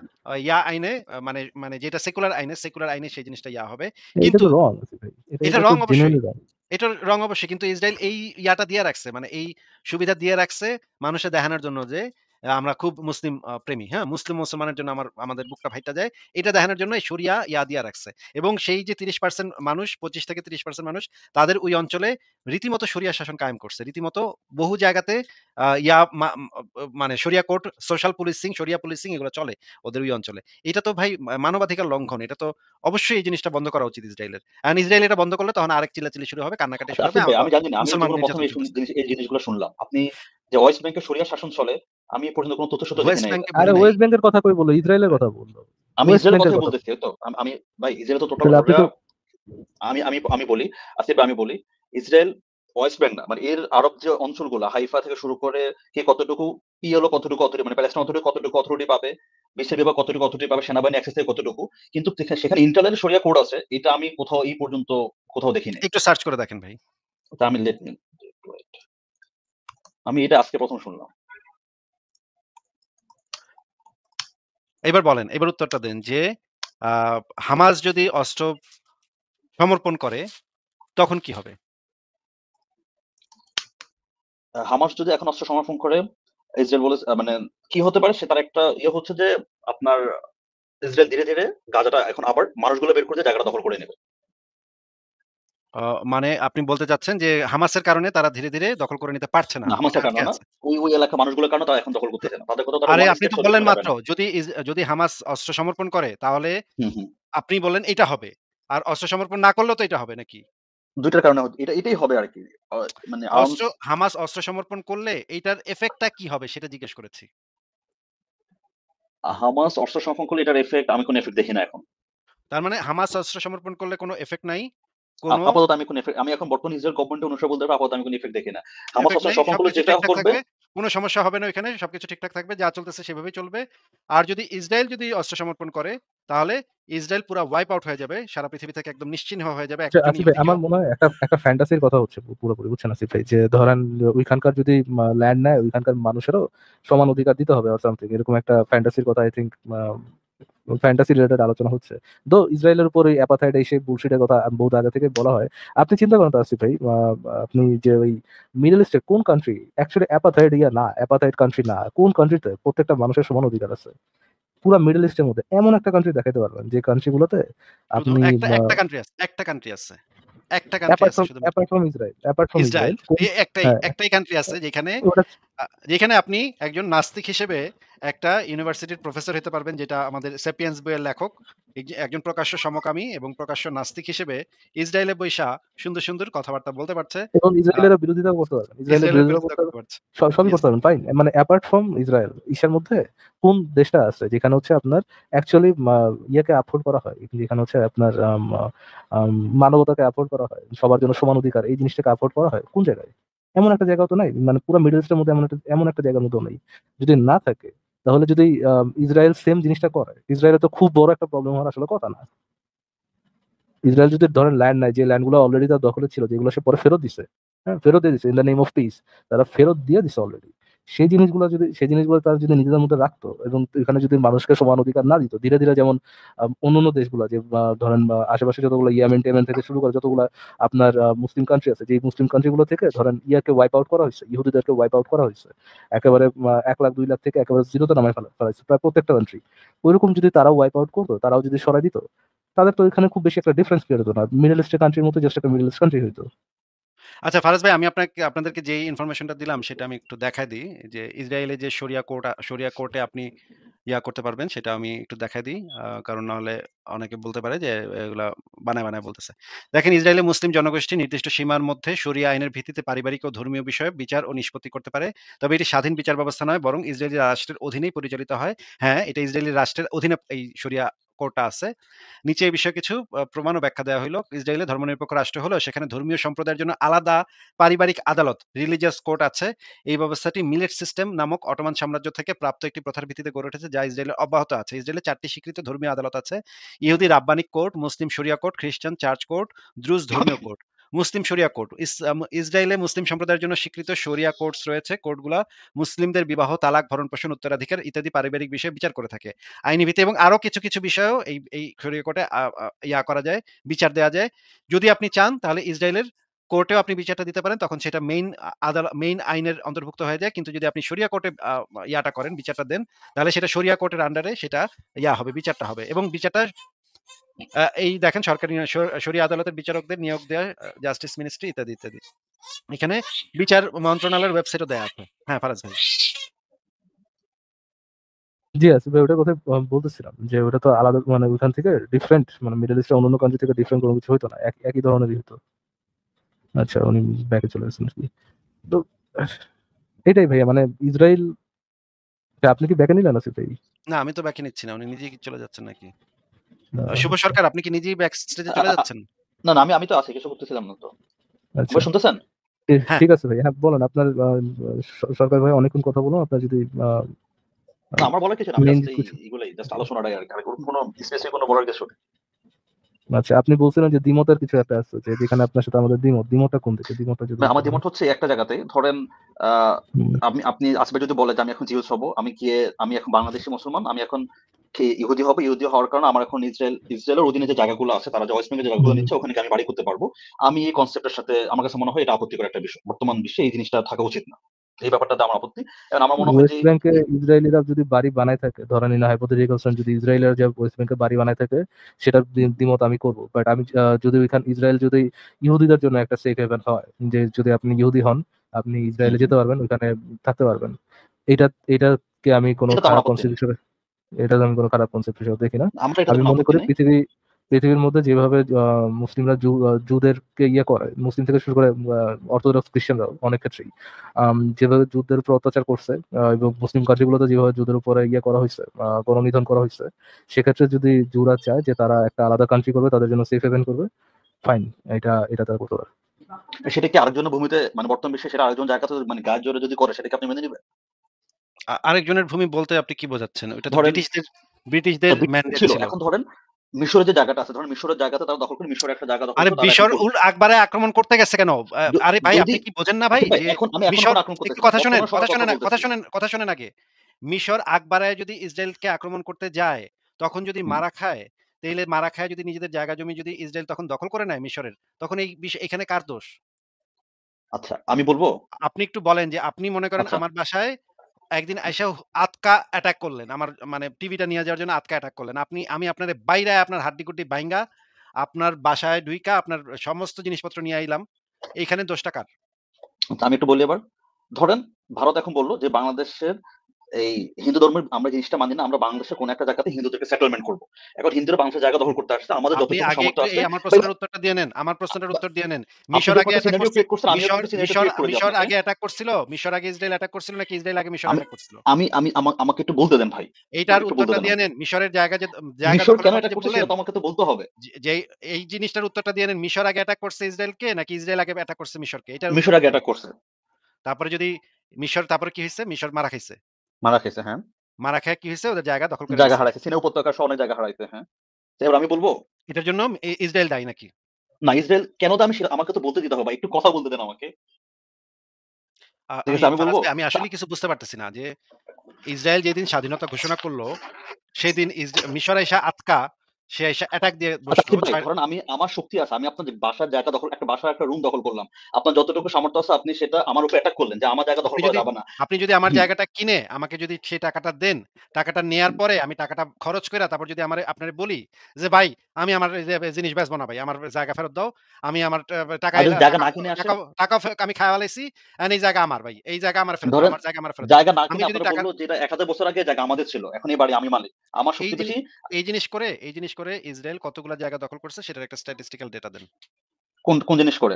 ইয়া আইনে মানে মানে যেটা সেকুলার আইনে সেই জিনিসটা ইয়া হবে। এটা কিন্তু তো রং আসিফ ভাই, এটা এটা এটা তো রং অবশ্যই। জেনুইনলি রং। এটার রং অবশ্যই। কিন্তু ইসরায়েল এই ইয়াটা দিয়ে রাখছে। মানে এই সুবিধা দিয়ে রাখছে মানুষে দেখানোর জন্য যে আমরা খুব মুসলিম প্রেমী। হ্যাঁ? মুসলমানের জন্য আমাদের বুকটা ফাইটা যায়। এটা দেখানোর জন্য এই শরিয়া ইয়া দিয়া রাখছে। এবং সেই যে 30% মানুষ 25-30% মানুষ তাদের ওই অঞ্চলে রীতিমতো শরিয়া শাসন কায়েম করছে। রীতিমতো বহু জায়গাতে আ ইয়া মা মানে শরিয়া কোর্ট, শরিয়া পুলিশিং এগুলো চলে ওদের ওই অঞ্চলে। এটা তো ভাই মানবাধিকার লঙ্ঘন। এটা তো অবশ্যই এই জিনিসটা বন্ধ করা উচিত ইসরায়েলের। ইসরায়েল এটা বন্ধ করলে তখন আরেক চিল্লাচিল্লি শুরু হবে, কান্নাকাটি আচ্ছা শুরু হবে। আসিফ ভাই, আমি জানি না, আমি মুসলমান জীবনে ১ম নির্যাতন এই চলতেছে। এই জিনিসগুলো শুনলাম। আপনি যে ওয়েস্ট ব্যাংকে শরিয়া শাসন চলে, আমি এ পর্যন্ত কোন তথ্যসূত্র দেখি ওয়েস্ট নাই এটা। ব্যাংকে বলি আরে নাই। ওয়েস্ট ব্যাংকের কথা কই বললো, ইসরায়েলের কথা বললো। আমি ওয়েস্ট ইসরায়েলের ব্যাংকের কথাই কথা বলতেছি বললো। তো। আমি ভাই ইসরায়েল তো টোটাল তাহলে আপনি ওরা তো আমি বলি, আসিফ ভাই আমি বলি, ইসরায়েল ওয়েস্ট ব্যাংক না, মানে এর আরব যে অঞ্চলগুলা হাইফা থেকে শুরু করে কে কতটুকু পিএলও কতটুকু অথরিটি মানে প্যালেস্টাইন কতটুকু অথরিটি পাবে, বিশ্বের বিভাগ কতটুকু অথরিটি পাবে, সেনাবাহিনী অ্যাক্সেস থেকে কতটুকু, কিন্তু সেখানে ইন্টারনাল শরিয়া কোড আছে, এটা আমি কোথাও এই পর্যন্ত কোথাও দেখি নাই। একটু সার্চ করে দেখেন ভাই। তা আমি লেট মি আমি এটা আজকে ১ম শুনলাম। এবার বলেন, এবার উত্তরটা দেন যে হামাস যদি অস্ত্র সমর্পণ করে তখন কি হবে? হামাস যদি এখন অস্ত্র সমর্পণ করে, ইসরায়েল বলে মানে কি হতে পারে সে তার একটা ইয়ে হচ্ছে যে আপনার ইসরায়েল ধীরে ধীরে গাজাটা এখন আবার মানুষগুলো বের করে দিয়ে জায়গাটা দখল করে নেবে। মানে আপনি বলতে চাচ্ছেন যে হামাসের কারণে তারা ধীরে, ধীরে দখল করে নিতে পারছে না। না, এটা হামাসের আটকে কারণে না, আছে। ওই এলাকার মানুষগুলোর কারণে তারা এখন দখল করতেছে না। তাদের কথা তারা আরে ওয়ান আপনি স্টেট তো সলিউশন বললেন যাবে মাত্র না। যদি হামাস অস্ত্র সমর্পণ করে তাহলে হুম, হুম। আপনি বললেন এটা হবে। আর অস্ত্র সমর্পণ না করলেও তো এটা হবে নাকি? ২ টার কারণে এটাই হবে আরকি। আ মানে আর্মস হামাস অস্ত্র সমর্পণ করলে এইটার ইফেক্টটা কি হবে সেটা জিজ্ঞেস করেছি। হামাস অস্ত্র সমর্পণ করলে এটার ইফেক্ট আমি কোন ইফেক্ট দেখি না এখন। তার মানে হামাস অস্ত্র সমর্পণ করলে কোনো ইফেক্ট নাই। কোনো আপাতত আমি এখন বর্তমান ইসরায়েল গভর্নমেন্টের অনুসারে বলতে পারবো আপাতত আমি কোন ইফেক্ট দেখি না। হামাস ইফেক্ট অস্ত্র নাই। সমর্পণ করলে সবকিছু যেটা ঠিকঠাক করবে থাকবে। কোনো সমস্যা হবে না ওইখানে। সবকিছু ঠিকঠাক থাকবে। যা চলতেছে সেভাবেই চলবে। আর যদি ইসরায়েল অস্ত্র সমর্পণ করে তাহলে ইসরায়েল পুরা ওয়াইপ আউট হয়ে যাবে। সারা পৃথিবী থেকে একদম নিশ্চিহ্ন হয়ে যাবে। আচ্ছা, একজন আসিফ ভাই, আমার ইহুদিকেও মনে হয় একটা ফ্যান্টাসির কথা হচ্ছে পুরোপুরি, বুঝছেন আসিফ ভাই, যে ধরেন ওইখানকার যদি ল্যান্ড নেয়, ওইখানকার মানুষেরও সমান অধিকার দিতে হবে অর সামথিং, এরকম একটা ফ্যান্টাসির কথা আই থিঙ্ক ফ্যান্টাসি রিলেটেড আলোচনা হচ্ছে। তো ইসরায়েলের উপর ওই অ্যাপাথাইড এই সেই বুলশিটের কথা বহুত আগে থেকে বলা হয়। আপনি চিন্তা করেন তো আসিফ ভাই, আপনি যে ওই মিডল ইস্টের কোন কান্ট্রি অ্যাকচুয়ালি অ্যাপাথাইড না, অ্যাপাথাইড কান্ট্রি না, কোন কান্ট্রিতে প্রত্যেকটা মানুষের সমান অধিকার আছে? পুরো মিডল ইস্টের মধ্যে এমন একটা কান্ট্রি দেখাতে পারবেন যে কান্ট্রিগুলোতে শুধু আপনি একটা কান্ট্রি আছে। একটা কান্ট্রি অ্যাপার্ট আছে ফ্রম শুধুমাত্র। Israel Israel. কোন? একটাই হ্যাঁ, একটাই কান্ট্রি আছে যেখানে ওটা যেখানে আপনি একজন নাস্তিক হিসেবে একটা ইউনিভার্সিটির প্রফেসর হতে পারবেন, যেটা আমাদের সেপিয়েন্স বইয়ের লেখক একজন প্রকাশ্য সমকামী এবং প্রকাশ্য নাস্তিক হিসেবে ইসরায়েলে বৈশা সুন্দর সুন্দর কথাবার্তা বলতে পারছে। এবং আহ, ইসরায়েলের বিরোধিতাও করতে পারবেন, ইসরায়েলের ইসরায়েলের বিরোধিতাও বিরোধিতা করতে করতে পারবেন, পারছে। সবই ইয়েস। করতে পারবেন, ফাইন। মানে অ্যাপার্ট ফ্রম ইসরায়েল ইসের মধ্যে কোন দেশটা আছে যেখানে হচ্ছে আপনার অ্যাকচুয়ালি ইয়েকে আপহোল্ড করা হয়, যেখানে হচ্ছে আপনার মানবতাকে আপহোল্ড করা হয়, সবার জন্য সমান অধিকার, এই জিনিসটাকে আপহোল্ড করা হয় কোন জায়গায়? এমন একটা জায়গাও তো নাই, মানে পুরো মিডল ইস্টের মধ্যে এমন একটা জায়গার মধ্যেও নেই। যদি না থাকে, তাহলে যদি ইসরায়েল সেম জিনিসটা করে, ইসরায়েলের তো খুব বড় একটা প্রবলেম হওয়ার আসলে কথা না। ইসরায়েল যদি ধরেন ল্যান্ড নাই, যে ল্যান্ডগুলো অলরেডি তার দখলে ছিল, যেগুলো সে পরে ফেরত দিছে, হ্যাঁ ফেরত দিয়ে দিছে in the name of piece, তারা ফেরত দিয়ে দিছে অলরেডি। সেই জিনিসগুলো তারা যদি নিজেদের মধ্যে রাখতো এবং এখানে যদি মানুষকে সমান অধিকার না দিত, ধীরে ধীরে যেমন অন্যান্য দেশগুলো যে ধরেন আশেপাশে যতগুলো ইয়েমেন টেমেন থেকে শুরু করে যতগুলো আপনার মুসলিম কান্ট্রি আছে, যে মুসলিম কান্ট্রিগুলো থেকে ধরেন ইয়াকে ওয়াইপ আউট করা হয়েছে, ইহুদিদেরকে ওয়াইপ আউট করা হয়েছে, একেবারে 1 লাখ 2 লাখ থেকে একেবারে জিরোতে নামায় ফেলাইছে প্রায় প্রত্যেকটা কান্ট্রি। ওইরকম যদি তারাও ওয়াইপ আউট করতো, তারাও যদি সরাই দিত, তাদের তো এখানে খুব বেশি একটা ডিফারেন্স ক্রিয়েট হতো না, মিডল ইস্টের কান্ট্রির মতো জাস্ট একটা মিডল ইস্ট কান্ট্রি হইতো। আচ্ছা ফারাজ ভাই, আমি আপনাদেরকে যেই ইনফরমেশনটা দিলাম সেটা আমি একটু দেখায় দিই। যে ইসরায়েলে যে শরিয়া কোর্টে আপনি করতে পারবেন সেটা আমি একটু দেখায় দিই। কারণ নাহলে অনেকে বলতে পারে যে এগুলা বানায় বলতেছে। দেখেন, ইসরায়েলে মুসলিম জনগোষ্ঠী নির্দিষ্ট সীমার মধ্যে শরিয়া আইনের ভিত্তিতে পারিবারিক ও ধর্মীয় বিষয়ে বিচার ও নিষ্পত্তি করতে পারে। তবে এটি স্বাধীন বিচার ব্যবস্থা নয়, বরং ইসরায়েলি রাষ্ট্রের অধীনেই পরিচালিত হয়। হ্যাঁ, এটা ইসরায়েলি রাষ্ট্রের অধীনে এই শরিয়া কোর্টটা আছে। নিচে এই বিষয়ে কিছু প্রমাণ ও ব্যাখ্যা দেওয়া হইল। ইসরায়েলে ধর্মনিরপেক্ষ রাষ্ট্র হলেও সেখানে ধর্মীয় সম্প্রদায়ের জন্য আলাদা পারিবারিক আদালত, রিলিজিয়াস কোর্ট আছে। এই ব্যবস্থাটি মিলেট সিস্টেম নামক অটোমান সাম্রাজ্য থেকে প্রাপ্ত একটি প্রথার ভিত্তিতে গড়ে উঠেছে, যা ইসরায়েলে অব্যাহত আছে। ইসরায়েলে 4টি স্বীকৃত ধর্মীয় আদালত আছে: ইহুদি রাব্বানিক কোর্ট, মুসলিম শরিয়া কোর্ট, খ্রিস্টান চার্চ কোর্ট, দ্রুজ ধর্মীয় কোর্ট। মুসলিম শরিয়া কোর্ট, ইসরায়েলে মুসলিম সম্প্রদায়ের জন্য স্বীকৃত শরিয়া কোর্টস রয়েছে। কোর্টগুলা মুসলিমদের বিবাহ, তালাক, ভরণ পোষণ, উত্তরাধিকার ইত্যাদি পারিবারিক বিষয়ে বিচার করে থাকে। আইনি ভিত্তি এবং আরো কিছু কিছু বিষয়েও এই শরিয়া কোর্টে করা যায়, বিচার দেওয়া যায়। যদি আপনি চান তাহলে ইসরায়েলের কোর্টেও আপনি বিচারটা দিতে পারেন, তখন সেটা মেইন আইনের অন্তর্ভুক্ত হয়ে যায়। কিন্তু যদি আপনি শরিয়া কোর্টে করেন, বিচারটা দেন, তাহলে সেটা শরিয়া কোর্টের আন্ডারে সেটা হবে, বিচারটা হবে। এবং বিচারটা এই দেখেন, সরকারি শরিয়া আদালতের বিচারকদের নিয়োগ দেয় জাস্টিস মিনিস্ট্রি ইত্যাদি ইত্যাদি। এখানে বিচার মন্ত্রণালয়ের ওয়েবসাইটও দেয়া আছে। হ্যাঁ ফারাজ ভাই। জি আসিফ ভাই, ওটার কথা বলতেছিলাম যে ওটা তো আলাদা, মানে ওখান থেকে ডিফারেন্ট, মানে মিডল ইস্টের অন্যান্য কান্ট্রি থেকে ডিফারেন্ট কোনো কিছু হতো না, একই ধরনেরই হতো। আচ্ছা, উনি ব্যাকে চলে গেছেন আর কি। তো এটাই ভাইয়া, মানে ইসরায়েল, আপনি কি ব্যাকে নিলেন আসিফ ভাই? না, আমি তো ব্যাকে নিচ্ছি না। উনি নিজেই চলে যাচ্ছেন নাকি? শুভ আচ্ছা সরকার, আপনি কি নিজেই ব্যাক স্টেজে আ চলে আ আ যাচ্ছেন? না, না, আমি তো আছি। কিছু করতেছিলাম না তো। আচ্ছা, এবার শুনতেছেন? হ্যাঁ। ঠিক আছে ভাই, হ্যাঁ বলেন আপনার সরকার ভাই অনেকক্ষণ কথা বলুন, আপনার যদি না, আমার বলার কিছু না। আমি মেইন জাস্ট কিছু। এগুলাই জাস্ট আলোচনাটাই আরকি। আর কোনো স্পেসিফিক কোনো বলার কিছু নেই। আচ্ছা, আপনি বলছিলেন যে দ্বিমতের কিছু একটা আছে, যে যেখানে আপনার সাথে আমাদের দ্বিমত। দ্বিমতটা কোন দিকে? দ্বিমতটা যদি একটু আমার বলেন। দ্বিমত হচ্ছে একটা জায়গাতে, ধরেন হুম, আপনি আসবে যদি বলে যে আমি এখন জিউস হব, আমি এখন বাংলাদেশি মুসলমান, আমি এখন কি ইহুদি হব, ইহুদি হওয়ার কারণে আমার এখন ইসরায়েলের অধীনে যে জায়গাগুলো আছে, তারা যে ওয়েস্ট বেঙ্গল যে জায়গাগুলো হুম। নিচ্ছে, ওখানে গিয়ে আমি বাড়ি করতে পারবো। আমি এই কনসেপ্টের সাথে, আমার কাছে মনে হয় এটা আপত্তিকর একটা বিষয়। বর্তমান বিশ্বে এই জিনিসটা থাকা উচিত না। এই ব্যাপারটাতে আমার আপত্তি। এবং আমার মনে হয় যে ওয়েস্ট ব্যাংকে ইসরায়েলিরা যদি বাড়ি বানায় থাকে, ধরেন ইন হাইপোথেটিক্যাল সেন্স, যদি ইসরায়েলের যে ওয়েস্ট ব্যাংকে বাড়ি বানায় থাকে, সেটার দ্বিমত আমি করবো। বাট আমি যদি ওইখানে ইসরায়েল যদি ইহুদিদের জন্য একটা সেফ হেভেন হয়, যে যদি আপনি ইহুদি হন, আপনি হুম, ইসরায়েলে হুম, যেতে পারবেন, ওইখানে থাকতে পারবেন, এটা এটাকে আমি কোনো এটাতে আমার খারাপ আপত্তি কনসেপ্ট নেই। হিসেবে, এটা আমি কোনো খারাপ কনসেপ্ট হিসেবে দেখি না। আমরা এটাতে আমি কোনো মনে আপত্তি করি নেই। পৃথিবীর মধ্যে যেভাবে মুসলিমরা জুদেরকে ইয়ে করে, মুসলিম থেকে শুরু করে অর্থোডক্স খ্রিস্টানরাও অনেক ক্ষেত্রেই যেভাবে যুদ্ধের উপর অত্যাচার করছে, এবং মুসলিম কান্ট্রিগুলোতে যেভাবে যুদ্ধের উপরে ইয়ে করা হয়েছে, গণনিধন করা হয়েছে, সেক্ষেত্রে যদি জুরা চায় যে তারা একটা আলাদা কান্ট্রি করবে, তাদের জন্য সেফ হেভেন করবে, ফাইন, এটা তারা করতে পারে। সেটা কি আরেকজনের ভূমিতে, মানে বর্তমান বিশ্বে সেটা আরেকজন জায়গাতে মানে গায়ের জোরে যদি করে, সেটা কি আপনি মেনে নিবেন? আরেকজনের ভূমি বলতে আপনি কি বোঝাচ্ছেন? ওইটা তো ধরেন ব্রিটিশদের ব্রিটিশ ম্যান্ডেট ছিল। ছিল। এখন ধরেন মিশরের যে জায়গাটা আছে, ধরেন মিশরের জায়গাতে তারা দখল করে, মিশরে একটা জায়গা দখল আরে করে তারা এখন মিশর করবে। আকবরে আক্রমণ করতে গেছে কেন? য আরে ভাই যদি আপনি কি বোঝেন না ভাই আচ্ছা ভাই, যে আমি এখন মিশর, কোনো আক্রমণ একটু করতেছি না। কথা শোনেন, বর্তমান কথা সময়ের কথা শোনেন, কথা বলতেছি। শোনেন, কথা শোনেন আগে। মিশর আকবরায় যদি ইসরায়েলকে আক্রমণ করতে যায়, তখন যদি হুম, মারা খায়, তাইলে মারা খায় যদি নিজেদের জায়গা জমি যদি ইসরায়েল তখন দখল করে নেয় মিশরের, তখন এই এখানে কার দোষ? আচ্ছা আমি বলব? আপনি একটু বলেন যে আপনি মনে করেন আচ্ছা, আমার বাসায় একদিন আইসা আতকা অ্যাটাক করলেন। আমার মানে টিভিটা নিয়ে যাওয়ার জন্য আতকা অ্যাটাক করলেন। আমি আপনারে বাইরায় আপনার হাড্ডি-গুড্ডি ভাইঙ্গা, আপনার বাসায় ঢুইকা আপনার সমস্ত জিনিসপত্র নিয়ে আইলাম। এইখানে দোষটা কার? আচ্ছা আমি একটু বলি এবার। ধরেন ভারত এখন বলল যে বাংলাদেশের এই হিন্দু ধর্মের আমরা জিনিসটা মানি না। আমরা বাংলাদেশের কোন একটা জায়গাতে হিন্দুদেরকে সেটেলমেন্ট করব। এখন হিন্দুরা বাংলাদেশের জায়গা দখল করতে আসছে। আমাদের আপনি যতটুকু আগে সামর্থ্য একটু আছে, এই আমার ভাই প্রশ্নের উত্তরটা দিয়ে নেন। আমার প্রশ্নের উত্তর দিয়ে নেন। আপনি মিশর যেরকম আগে একটা অ্যাটাক সিনারিও করছে, ক্রিয়েট করছেন, আমিও মিশর কিন্তু সিনারিওটা মিশর ক্রিয়েট করে দিই মিশর আপনাকে। আগে অ্যাটাক করছিল? মিশর আগে ইসরাইল অ্যাটাক করছিল নাকি ইসরাইল আগে মিশর আমি অ্যাটাক করছিল? আমি আমি আমাকে একটু বলতে দেন ভাই। আমাকে এইটার একটু বলতে উত্তরটা দেন দিয়ে আমাকে। নেন। মিশরের জায়গা যে জায়গা মিশর দখলের কেন কথা এটা যে করছে বললেন, সেটা তো আমাকে তো বলতে হবে। যে এই জিনিসটার উত্তরটা দিয়ে নেন। মিশর আগে অ্যাটাক করছে ইসরায়েলকে নাকি ইসরায়েল আগে অ্যাটাক করছে মিশরকে? এটার মিশর উত্তরটা আগে দেন। অ্যাটাক করছে। তারপরে যদি মিশর, তারপরে কি হইছে? মিশর মারা খাইছে। মারা খেয়েছে, হ্যাঁ। মারা খাইয়া কি হইছে? ওদের জায়গা দখল করে জায়গা নিছে। হারাইছে। সিনাই উপত্যকা সহ অনেক জায়গা হারাইছে, হ্যাঁ। তো এবার আমি বলব? এটার জন্য ইসরায়েল দায়ী নাকি? না, ইসরায়েল কেন দামি সেটা আমাকে তো বলতে দিতে হবে ভাই। একটু কথা বলতে দেন আমাকে। ঠিক আমি আছে আমি বলব? ফারাজ ভাই, আমি আচ্ছা, আসলেই কিছু বুঝতে পারতেছি না যে ইসরায়েল যেদিন স্বাধীনতা ঘোষণা করল, সেদিন মিশর আইসা আতকা, সে আইসা অ্যাটাক দিয়ে আচ্ছা বসলো। আসিফ ভাই, ধরেন আমার শক্তি আছে। আমি আপনার যে বাসার জায়গা দখল, একটা বাসার একটা রুম দখল করলাম। আপনার যতটুকু সামর্থ্য আছে আপনি সেটা আমার উপর অ্যাটাক করলেন যে আমার জায়গা দখল আপনি করা যদি যাবে না। আপনি যদি আমার হুম, জায়গাটা কিনে আমাকে যদি সেই টাকাটা দেন, টাকাটা নেয়ার হুম। পরে আমি টাকাটা খরচ কইরা তারপর যদি আপনারে বলি যে, "ভাই, আমি আমার এই যে জিনিস বেচবো না ভাই। আমার জায়গা ফেরত দাও। আমি আমার টাকা আর যদি এলা জায়গা টাকা না কিনে আসে? টাকা টাকা আমি খায়া ফেলাইছি। এখন এই জায়গা আমার ভাই। এই জায়গা আমার ফেরত দাও। ধরেন আমার জায়গা আমার ফেরত দাও।" জায়গা না আমি কিনে যদি আপনারা টাকা বলল যে এটা ১,০০০ বছর আগে জায়গা আমাদের ছিল। এখন এই বাড়ি আমি মালিক। আমার এই শক্তি জিনি বেশি। এই জিনিস করে ইসরায়েল কতগুলা জায়গা দখল করছে সেটার একটা স্ট্যাটিস্টিক্যাল ডেটা দেন। কোন জিনিস করে?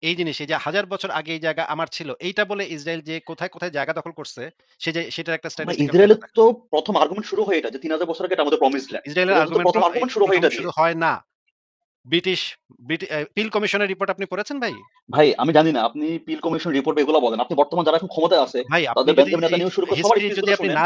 এই যে ১০০০ বছর আগে এই জায়গা আমার ছিল। এইটা বলে ইসরায়েল যে কোথায়, কোথায় জায়গা দখল করছে সেটার একটা ভাই স্ট্যাটিস্টিক্যাল ডেটা ইসরায়েলের দেন। তো ১ম আর্গুমেন্ট শুরু হয় এটা যে ৩,০০০ বছর আগে এটা আমাদের প্রমিসড ল্যান্ড। ইসরায়েলের এটা তো আর্গুমেন্ট ১ম আর্গুমেন্ট শুরু হয় ১ম এটা দিয়ে। শুরু হয় না। ব্রিটিশ পিল কমিশনের রিপোর্ট আপনি পড়েছেন ভাই? ভাই আমি জানি না আপনি পিল কমিশন রিপোর্ট এগুলো বলেন। আপনি বর্তমান যারা এখন ক্ষমতায় আছে, ভাই আপনি তাদের যদি বেঞ্জামিন এই নেতানিয়াহু শুরু করে সবার হিস্ট্রি স্পিচ যদি গুলো আপনি শুনেন।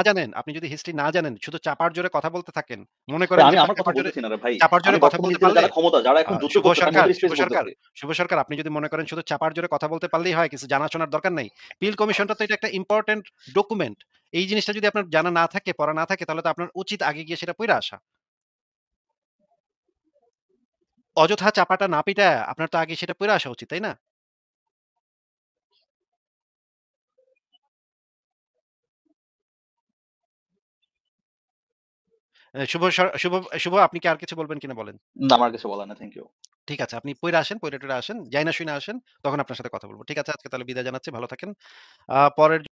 না জানেন, শুধু চাপার জোরে কথা বলতে থাকেন। মনে ভাই করেন যে আমি আমার কথা চাপার জোরে বলতেছি না রে ভাই। চাপার আমি জোরে কথা বর্তমান বলতে ইসরায়েলে পারলে যারা ক্ষমতা, যারা এখন যুদ্ধ শুভ করছে তার সরকার, মধ্যে স্পেস বলতেছি। আপনি যদি মনে করেন শুধু চাপার জোরে কথা বলতে পারলেই হয়, কিছু জানাশোনার দরকার নাই। পিল কমিশনটা তো এটা একটা ইম্পোর্টেন্ট ডকুমেন্ট। এই জিনিসটা যদি আপনার জানা না থাকে, পড়া না থাকে তাহলে তো আপনার উচিত আগে গিয়ে সেটা পইড়া আসা। অযথা চাপাটা না পিটায়া আপনার তো আগে সেটা পইড়া আসা উচিত, তাই না? শুভ শুভ শুভ আপনি কি আর কিছু বলবেন কিনা বলেন? না আমার কিছু বলার নেই। Thank you. ঠিক আছে। আপনি পইড়া আসেন, পইড়া টইড়া আসেন। যাইনা শুইনা আসেন। তখন আপনার সাথে কথা বলব। ঠিক আছে? আজকে তাহলে বিদায় জানাচ্ছি। ভালো থাকেন। পরের